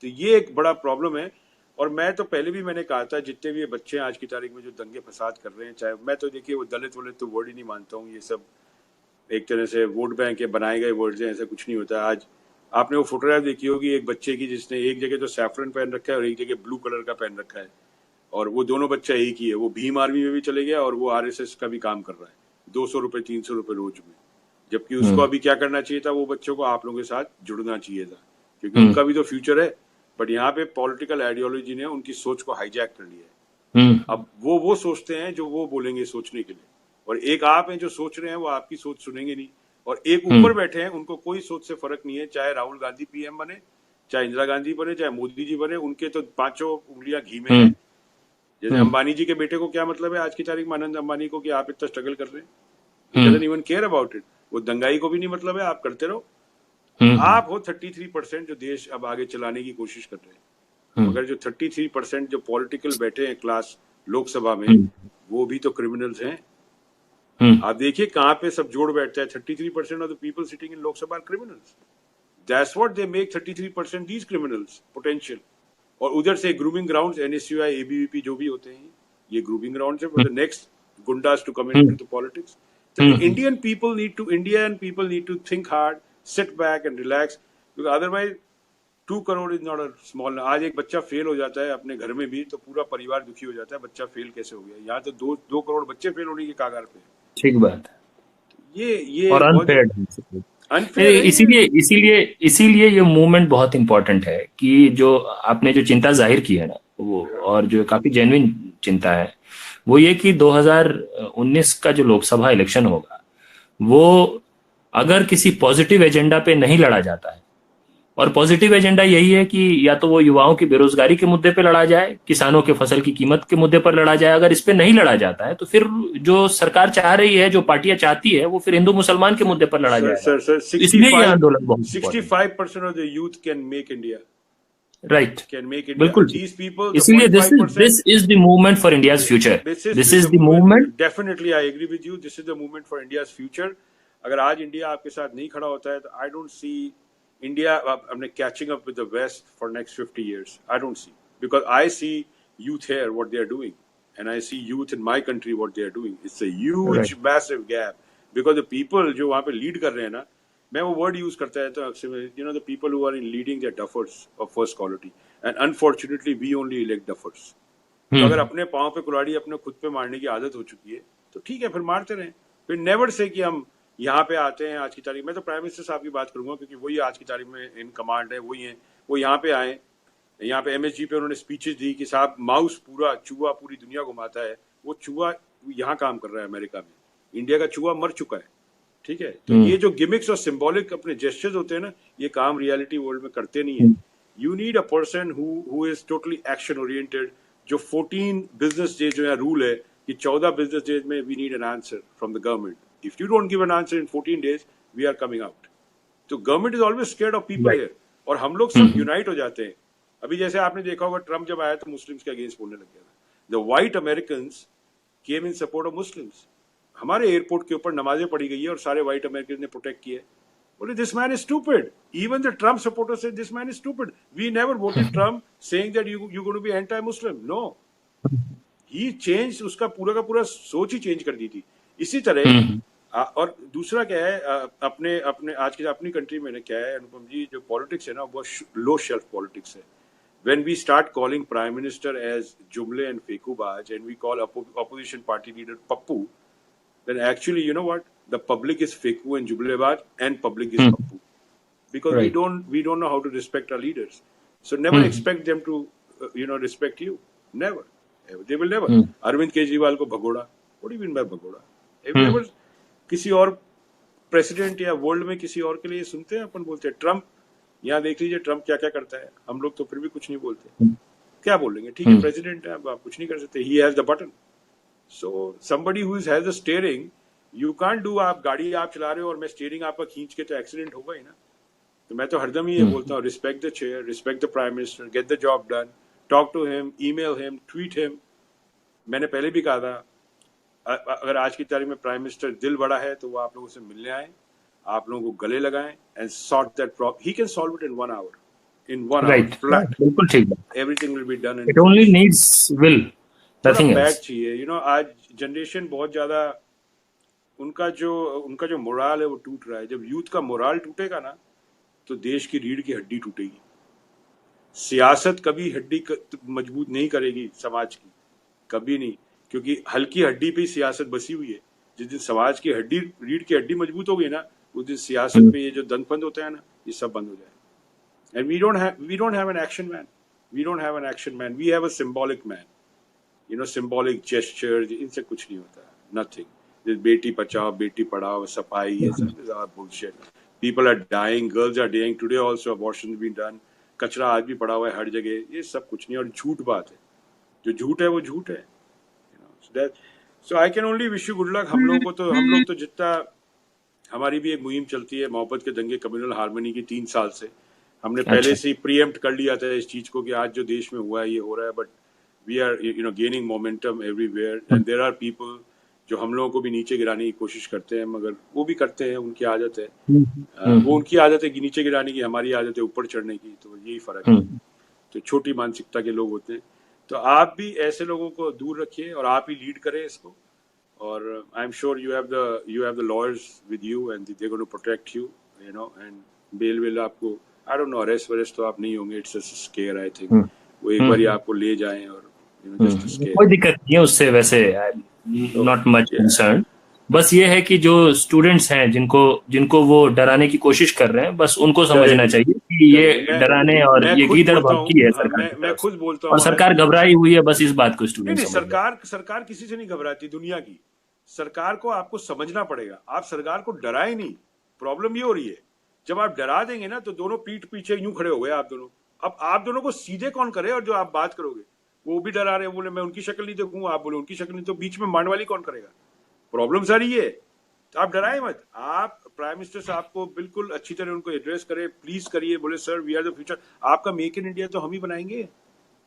तो ये एक बड़ा प्रॉब्लम है। और मैं तो पहले भी मैंने कहा था, जितने भी ये बच्चे आज की तारीख में जो दंगे फसाद कर रहे हैं, चाहे मैं तो देखिए वो दलित वलित तो वर्ड ही नहीं मानता हूँ, ये सब एक तरह से वोट बैंक के बनाए गए वर्ड्स हैं, ऐसा कुछ नहीं होता। आज आपने वो फोटोग्राफ देखी होगी एक बच्चे की जिसने एक जगह तो सैफरन पहन रखा है और एक जगह ब्लू कलर का पहन रखा है, और वो दोनों बच्चा एक ही है। वो भीम आर्मी में भी चले गया और वो आरएसएस का भी काम कर रहा है, 200 रुपए 300 रुपए रोज में। जबकि उसको अभी क्या करना चाहिए था, वो बच्चों को आप लोगों के साथ जुड़ना चाहिए था, क्योंकि उनका भी तो फ्यूचर है। बट यहाँ पे पॉलिटिकल आइडियोलॉजी ने उनकी सोच को हाईजैक कर लिया है। अब वो सोचते हैं जो वो बोलेंगे सोचने के लिए, और एक आप हैं जो सोच रहे हैं, वो आपकी सोच सुनेंगे नहीं। और एक ऊपर बैठे हैं, उनको कोई सोच से फर्क नहीं है, चाहे राहुल गांधी पीएम बने, चाहे इंदिरा गांधी बने, चाहे मोदी जी बने, उनके तो पांचों उंगलियां घी में है। जैसे अंबानी जी के बेटे को क्या मतलब है आज की तारीख में, आनंद अंबानी को, कि आप इतना स्ट्रगल कर रहे हैं, he doesn't even care about it. वो दंगाई को भी नहीं मतलब है, आप करते रहो। आप हो 33% जो देश अब आगे चलाने की कोशिश कर रहे हैं, मगर जो 33% जो पॉलिटिकल बैठे हैं क्लास लोकसभा में, वो भी तो क्रिमिनल्स हैं। आप देखिए कहां पे सब जोड़ बैठता है, 33% of the people sitting in Lok Sabha are criminals. That's what they make 33% these criminals potential. और उधर से ग्रूमिंग ग्राउंड्स, एनएसयूआई, एबीवीपी जो भी होते हैं, ये ग्रूमिंग ग्राउंड्स है for the next goondas to come into politics. So Indian people need to think hard, sit back and relax, because otherwise 2 crore is not a small. आज एक बच्चा fail हो जाता है अपने घर में भी तो पूरा परिवार दुखी हो जाता है, बच्चा फेल कैसे हो गया। यहाँ तो 2 करोड़ बच्चे फेल होने की कागार पे। ठीक बात है। ये और अनफेयर, इसीलिए ये मूवमेंट बहुत इंपॉर्टेंट है कि जो आपने जो चिंता जाहिर की है ना, वो, और जो काफी जेन्युइन चिंता है, वो ये कि 2019 का जो लोकसभा इलेक्शन होगा, वो अगर किसी पॉजिटिव एजेंडा पे नहीं लड़ा जाता है, और पॉजिटिव एजेंडा यही है कि या तो वो युवाओं की बेरोजगारी के मुद्दे पे लड़ा जाए, किसानों के फसल की कीमत के मुद्दे पर लड़ा जाए। अगर इस पे नहीं लड़ा जाता है तो फिर जो सरकार चाह रही है, जो पार्टियां चाहती है, वो फिर हिंदू मुसलमान के मुद्दे पर लड़ा जाएगा। सर, इसलिए ये आंदोलन बहुत 65% of the youth can make India, right, can make India. बिल्कुल। These people, इसलिए this is the movement for India's future. This is the movement. Definitely, I agree with you. This is the movement for India's future. अगर आज India आपके साथ नहीं खड़ा होता है तो I don't see India अपने catching up with the West for next 50 years. I don't see, because I see youth here what they are doing, and I see youth in my country what they are doing. It's a huge, massive gap, because the people जो वहाँ पे lead कर रहे हैं ना, मैं वो word use करता है तो the people who are in leading their duffers of first quality, and unfortunately we only elect duffers. तो अगर अपने पांव पे कुल्हाड़ी अपने खुद पे मारने की आदत हो चुकी है तो ठीक है, फिर मारते रहें। फिर नेवर से कि हम यहाँ पे आते हैं आज की तारीख में। तो प्राइम मिनिस्टर साहब की बात करूंगा, क्योंकि वही आज की तारीख में इन कमांड है, वही है। वो यहाँ पे आए, यहाँ पे एमएसजी पे उन्होंने स्पीचेस दी कि साहब माउस पूरा चूहा पूरी दुनिया घुमाता है, वो चूहा यहाँ काम कर रहा है अमेरिका में, इंडिया का चूहा मर चुका है। ठीक है, तो ये जो गिमिक्स और सिंबॉलिक अपने जेस्चर्स होते हैं ना, ये काम रियलिटी वर्ल्ड में करते नहीं है। You need a person who is totally action oriented, जो 14 business days जो है रूल है कि 14 business days में we need an answer from the government. If you don't give an answer in 14 days, we are coming out. तो government is always scared of people here, और हम लोग सब यूनाइट हो जाते हैं. अभी जैसे आपने देखा होगा ट्रम्प जब आया तो मुस्लिम्स के अगेंस्ट बोलने लग गया था. The white Americans came in support of Muslims. हमारे एयरपोर्ट के ऊपर नमाजें पढ़ी गई है और सारे व्हाइट अमेरिकन ने प्रोटेक्ट किए. बोले this man is stupid. Even the Trump supporter say this man is stupid. We never voted Trump saying that you going to be anti Muslim. No, he change, उसका पूरा का पूरा सोच ही change कर दी थी. इसी तरह और दूसरा क्या है, अपने अपने आज की अपनी कंट्री में क्या है अनुपम जी, जो पॉलिटिक्स है ना वो लो शेल्फ पॉलिटिक्स है. When we start calling Prime Minister as Jumle and Fekubaj, and we call opposition party leader Pappu, then actually, you know what? The public is Feku and Jublebaj, and public is Pappu, because Right. we don't know how to respect our leaders. So never expect them to, respect you. Never. They will never. Arvind Kejriwal को भगोड़ा. What do you mean by भगोड़ा? Have you ever किसी और president या world में किसी और के लिए सुनते हैं? अपन बोलते हैं ट्रम्प. यहाँ देख लीजिए ट्रम्प क्या क्या करता है. हम लोग तो फिर भी कुछ नहीं बोलते. क्या बोलेंगे? ठीक है, प्रेसिडेंट है, अब आप कुछ नहीं कर सकते. He has the button. So somebody who has the steering, you can't do. आप गाड़ी आप चला रहे हो और मैं स्टीयरिंग आपका खींच के, तो एक्सीडेंट होगा ही ना. तो मैं तो हरदम ही ये बोलता हूँ, respect the chair, respect the prime minister, get the job done, talk to him, email him, tweet him. मैंने पहले भी कहा था, अगर आज की तारीख में प्राइम मिनिस्टर दिल बड़ा है तो वो आप लोगों से मिलने आए, आप लोगों को गले लगाएं, and sort that problem. He can solve it in 1 hour. In 1 hour flat. बिल्कुल ठीक. Everything will be done. It only needs will, nothing else. चाहिए. आज जनरेशन बहुत ज्यादा, उनका जो मोराल है वो टूट रहा है. जब यूथ का मोराल टूटेगा ना तो देश की रीढ़ की हड्डी टूटेगी. सियासत कभी हड्डी मजबूत नहीं करेगी समाज की, कभी नहीं, क्योंकि हल्की हड्डी पे सियासत बसी हुई है. जिस दिन समाज की हड्डी, रीढ़ की हड्डी मजबूत हो गई ना, उस दिन सियासत पे ये जो दंड होता है ना, ये सब बंद हो जाए. And we don't have an action man. We don't have an action man. We have a symbolic man. Symbolic gestures. इनसे कुछ नहीं होता. Nothing. This बेटी बचाओ, बेटी पढ़ाओ, सफाई, ये सब is all bullshit. People are dying. Girls are dying. Today also abortion has been done. कचरा आज भी पड़ा हुआ है हर जगह. ये सब कुछ नहीं, और झूठ बात है. जो झूठ है वो झूठ है. So I can only wish you good luck. हम लोग तो जितना, हमारी भी एक मुहिम चलती है मोहब्बत के दंगे कम्युनल हार्मनी की 3 साल से. हमने पहले से ही प्रीएम्प्ट कर लिया था इस चीज को कि आज जो देश में हुआ है ये हो रहा है, but we are gaining momentum everywhere, and there are people जो हम लोगों को भी नीचे गिराने की कोशिश करते हैं, मगर वो भी करते हैं, उनकी आदत है. वो उनकी आदत है कि नीचे गिराने की, हमारी आदत है ऊपर चढ़ने की. तो यही फर्क है. तो छोटी मानसिकता के लोग होते हैं. तो आप भी ऐसे लोगों को दूर रखिए और आप ही लीड करें इसको. और I am sure you have the lawyers with you and they going to protect you, and bail will आपको, I don't know, अरेस्ट तो आप नहीं होंगे. It's just scare, I think. वो एक बार आपको ले जाएं और जस्ट स्केयर. कोई दिक्कत नहीं है उससे, वैसे नॉट मच कंसर्न. बस ये है कि जो स्टूडेंट्स हैं जिनको वो डराने की कोशिश कर रहे हैं, बस उनको समझना चाहिए कि ये डराने और ये गीदड़ भौंकी है सरकार. मैं खुद बोलता हूँ, और सरकार घबराई हुई है, बस इस बात को स्टूडेंट. सरकार किसी से नहीं घबराती दुनिया की. सरकार को आपको समझना पड़ेगा. आप सरकार को डराए नहीं. प्रॉब्लम ये हो रही है, जब आप डरा देंगे ना तो दोनों पीठ पीछे यूं खड़े हो गए आप दोनों. अब आप दोनों को सीधे कौन करे, और जो आप बात करोगे वो भी डरा रहे, बोले मैं उनकी शक्ल नहीं देखूंगा, आप बोले उनकी शक्ल नहीं, तो बीच में मांड वाली कौन करेगा. प्रॉब्लम सारी है. तो आप डराए मत. आप प्राइम मिनिस्टर साहब को बिल्कुल अच्छी तरह उनको एड्रेस करें, प्लीज करिए. बोले sir we are the future. आपका मेक इन इंडिया तो हम ही बनाएंगे.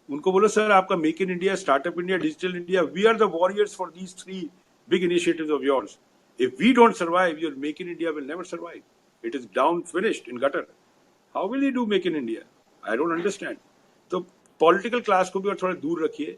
उनको बोलो सर आपका make in India, startup India, digital India, we are the warriors for these 3 big initiatives of yours. If we don't survive, your make in India will never survive. It is down, finished, in gutter. How will you do make in India? I don't understand. So political class को भी और थोड़ा दूर रखिए.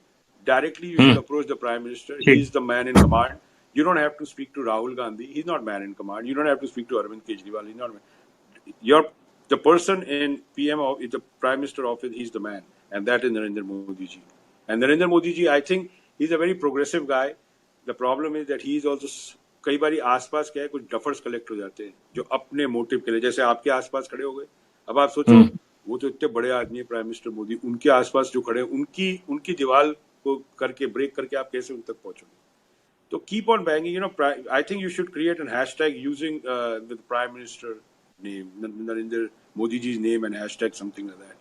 Directly you should approach the Prime Minister. He is the man in command. You don't have to speak to Rahul Gandhi. He's not man in command. You don't have to speak to Arvind Kejriwal. He's not man. The person in PM of the Prime Minister office. He's the man, and that is Narendra Modi ji. And Narendra Modi ji, I think he's a very progressive guy. The problem is that he is also, कई बारी आसपास क्या है, कुछ duffers collect हो जाते हैं जो अपने मोटिव के लिए, जैसे आपके आसपास खड़े हो गए. अब आप सोचो, वो तो इतने बड़े आदमी है प्राइम मिनिस्टर मोदी, उनके आसपास जो खड़े हैं, उनकी दीवार को करके ब्रेक करके आप कैसे उन तक पहुंचोगे. तो keep on banging. I think you should create an hashtag using the prime minister name, Narendra Modi जी's name, and hashtag something like that.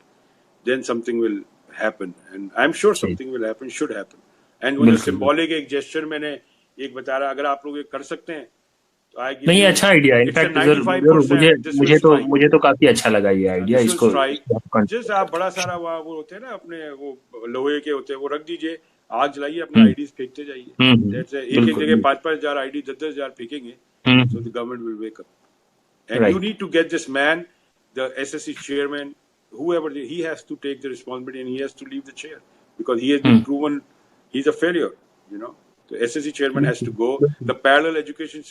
Then something will happen, and I'm sure something will happen, should happen. And वो जो symbolic एक gesture मैंने एक बता रहा, अगर आप लोग ये कर सकते हैं तो I give नहीं, you, अच्छा idea, it's a in fact 95% this will strike. मुझे तो काफी अच्छा लगा ये आइडिया, This will इसको strike. Just आप बड़ा सारा वो होते हैं ना अपने वो लोहे के होते हैं, वो रख दीजिए, आग जलाइए, अपने आईडीज फेंकते जाइए. एक एक जगह 5-5 हजार आईडी 10-10 हजार फेंकेंगे, so the government will wake up. And you need to get this man, the SSC chairman, whoever, he has to take the responsibility and he has to leave the chair because he has been proven he's a failure, you know. So SSC chairman has to go. The parallel education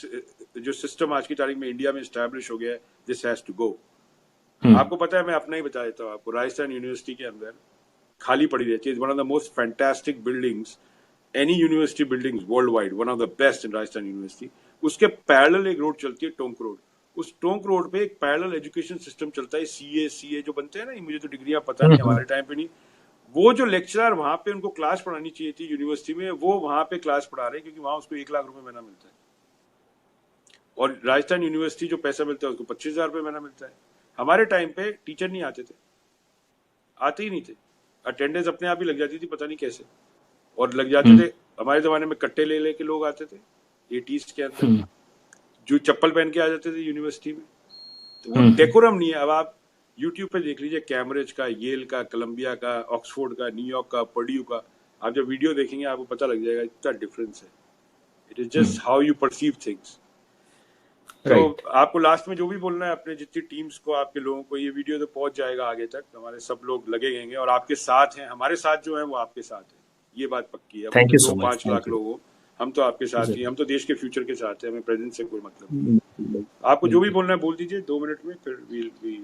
जो system आज की तारीख में India में establish हो गया है, this has to go. आपको पता है, मैं अपना ही बता देता हूँ आपको, राजस्थान यूनिवर्सिटी के अंदर खाली पड़ी रहती है. It's one of the most fantastic buildings, any university buildings worldwide, one of the best in Rajasthan university. उसके पैरेलल एक रोड चलती है, टोंक रोड. उस टोंक रोड पे एक पैरेलल एजुकेशन सिस्टम चलता है, सीए जो बनते हैं ना, मुझे तो डिग्रियां पता नहीं, हमारे टाइम पे नहीं. वो जो लेक्चरर वहां पे उनको क्लास पढ़ानी चाहिए थी यूनिवर्सिटी में, वो वहां पे क्लास पढ़ा रहे हैं क्योंकि वहां उसको 1 लाख रुपए महीना मिलता है. और राजस्थान यूनिवर्सिटी जो पैसा मिलता है उसको 25,000 रुपए महीना मिलता है. हमारे टाइम पे टीचर नहीं आते थे, आते ही नहीं थे. अटेंडेंस अपने आप ही लग जाती थी, पता नहीं कैसे, और लग जाते थे. हमारे जमाने में कट्टे ले लेके लोग आते थे 80s के अंदर, जो चप्पल पहन के आ जाते थे यूनिवर्सिटी में. तो वो डेकोरम नहीं है. अब आप यूट्यूब पे देख लीजिए, कैम्ब्रिज का, येल का, कोलंबिया का, ऑक्सफोर्ड का, न्यूयॉर्क का, पर्ड्यू का, आप जब वीडियो देखेंगे आपको पता लग जाएगा इतना डिफरेंस है. It is just how you perceive things. तो आपको लास्ट में जो भी बोलना है अपने जितनी टीम्स को, आपके लोगों को, ये वीडियो तो पहुंच जाएगा आगे तक. हमारे सब लोग लगे रहेंगे और आपके साथ हैं, हमारे साथ जो है वो आपके साथ है, ये बात पक्की है. 5 लाख लोग हो, हम तो आपके साथ ही, हम तो देश के फ्यूचर के साथ हैं, हमें प्रेजेंट से कोई मतलब नहीं. आपको जो भी बोलना है बोल दीजिए 2 मिनट में, फिर वी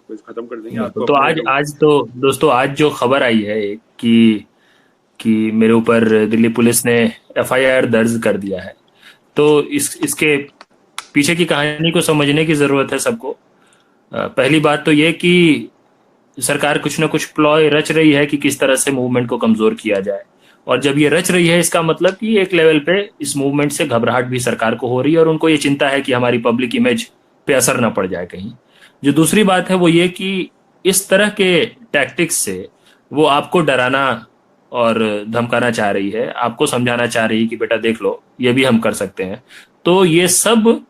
खत्म कर देंगे आपको. तो आज तो दोस्तों, आज जो खबर आई है कि मेरे ऊपर दिल्ली पुलिस ने FIR दर्ज कर दिया है, तो इसके पीछे की कहानी को समझने की जरूरत है सबको. पहली बात तो ये कि सरकार कुछ ना कुछ प्लॉय रच रही है कि किस तरह से मूवमेंट को कमजोर किया जाए. और जब ये रच रही है, इसका मतलब कि एक लेवल पे इस मूवमेंट से घबराहट भी सरकार को हो रही है और उनको ये चिंता है कि हमारी पब्लिक इमेज पे असर ना पड़ जाए कहीं. जो दूसरी बात है वो ये कि इस तरह के टैक्टिक्स से वो आपको डराना और धमकाना चाह रही है, आपको समझाना चाह रही है कि बेटा देख लो, ये भी हम कर सकते हैं. तो ये सब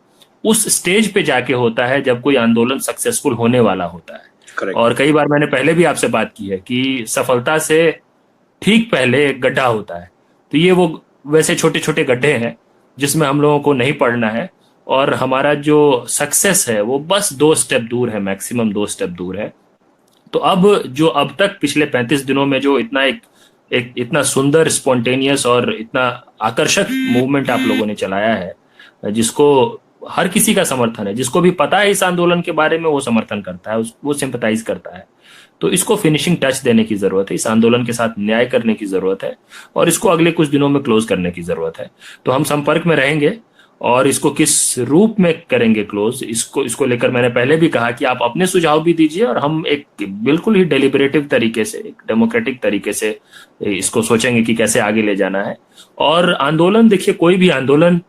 उस स्टेज पे जाके होता है जब कोई आंदोलन सक्सेसफुल होने वाला होता है. Correct. और कई बार मैंने पहले भी आपसे बात की है कि सफलता से ठीक पहले एक गड्ढा होता है. तो ये वो वैसे छोटे छोटे गड्ढे हैं जिसमें हम लोगों को नहीं पड़ना है, और हमारा जो सक्सेस है वो बस 2 स्टेप दूर है, मैक्सिमम 2 स्टेप दूर है. तो अब तक पिछले 35 दिनों में जो इतना सुंदर, स्पॉन्टेनियस और इतना आकर्षक मूवमेंट आप लोगों ने चलाया है, जिसको हर किसी का समर्थन है, जिसको भी पता है इस आंदोलन के बारे में वो समर्थन करता है, वो सिंपैथाइज करता है. तो इसको फिनिशिंग टच देने की जरूरत है, इस आंदोलन के साथ न्याय करने की जरूरत है और इसको अगले कुछ दिनों में क्लोज करने की जरूरत है. तो हम संपर्क में रहेंगे और इसको किस रूप में करेंगे क्लोज, इसको लेकर मैंने पहले भी कहा कि आप अपने सुझाव भी दीजिए और हम एक बिल्कुल ही डेलिबरेटिव तरीके से, एक डेमोक्रेटिक तरीके से इसको सोचेंगे कि कैसे आगे ले जाना है. और आंदोलन, देखिए, कोई भी आंदोलन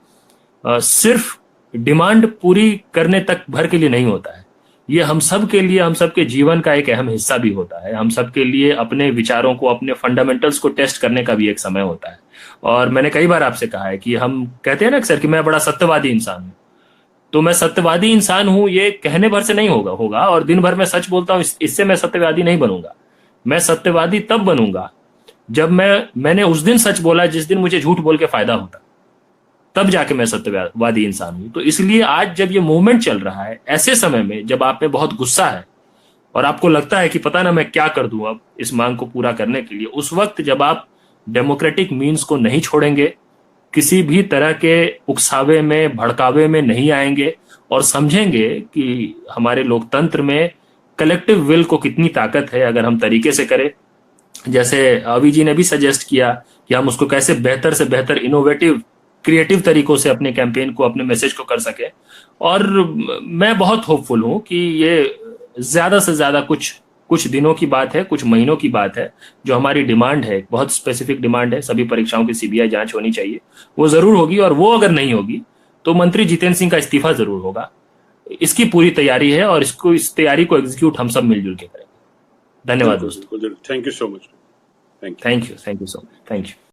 सिर्फ डिमांड पूरी करने तक भर के लिए नहीं होता है. ये हम सब के लिए, हम सब के जीवन का एक अहम हिस्सा भी होता है. हम सब के लिए अपने विचारों को, अपने फंडामेंटल्स को टेस्ट करने का भी एक समय होता है. और मैंने कई बार आपसे कहा है कि हम कहते हैं ना अक्सर कि मैं बड़ा सत्यवादी इंसान हूं. तो मैं सत्यवादी इंसान हूं ये कहने भर से नहीं होगा और दिन भर मैं सच बोलता हूं इससे मैं सत्यवादी नहीं बनूंगा. मैं सत्यवादी तब बनूंगा जब मैंने उस दिन सच बोला जिस दिन मुझे झूठ बोल के फायदा होता, तब जाके मैं सत्यवादी इंसान हूं. तो इसलिए आज जब ये मूवमेंट चल रहा है, ऐसे समय में जब आप में बहुत गुस्सा है और आपको लगता है कि पता ना मैं क्या कर दूं अब इस मांग को पूरा करने के लिए, उस वक्त जब आप डेमोक्रेटिक मीन्स को नहीं छोड़ेंगे, किसी भी तरह के उकसावे में, भड़कावे में नहीं आएंगे और समझेंगे कि हमारे लोकतंत्र में कलेक्टिव विल को कितनी ताकत है अगर हम तरीके से करें. जैसे अभी जी ने भी सजेस्ट किया कि हम उसको कैसे बेहतर से बेहतर, इनोवेटिव, क्रिएटिव तरीकों से अपने कैंपेन को, अपने मैसेज को कर सके. और मैं बहुत होपफुल हूं कि ये ज्यादा से ज्यादा कुछ दिनों की बात है, कुछ महीनों की बात है. जो हमारी डिमांड है, बहुत स्पेसिफिक डिमांड है, सभी परीक्षाओं की CBI जांच होनी चाहिए, वो जरूर होगी. और वो अगर नहीं होगी तो मंत्री जितेंद्र सिंह का इस्तीफा जरूर होगा. इसकी पूरी तैयारी है और इस तैयारी को एग्जीक्यूट हम सब मिलजुल के करेंगे. धन्यवाद दोस्तों. Thank you so much. Thank you. Thank you so much, thank you.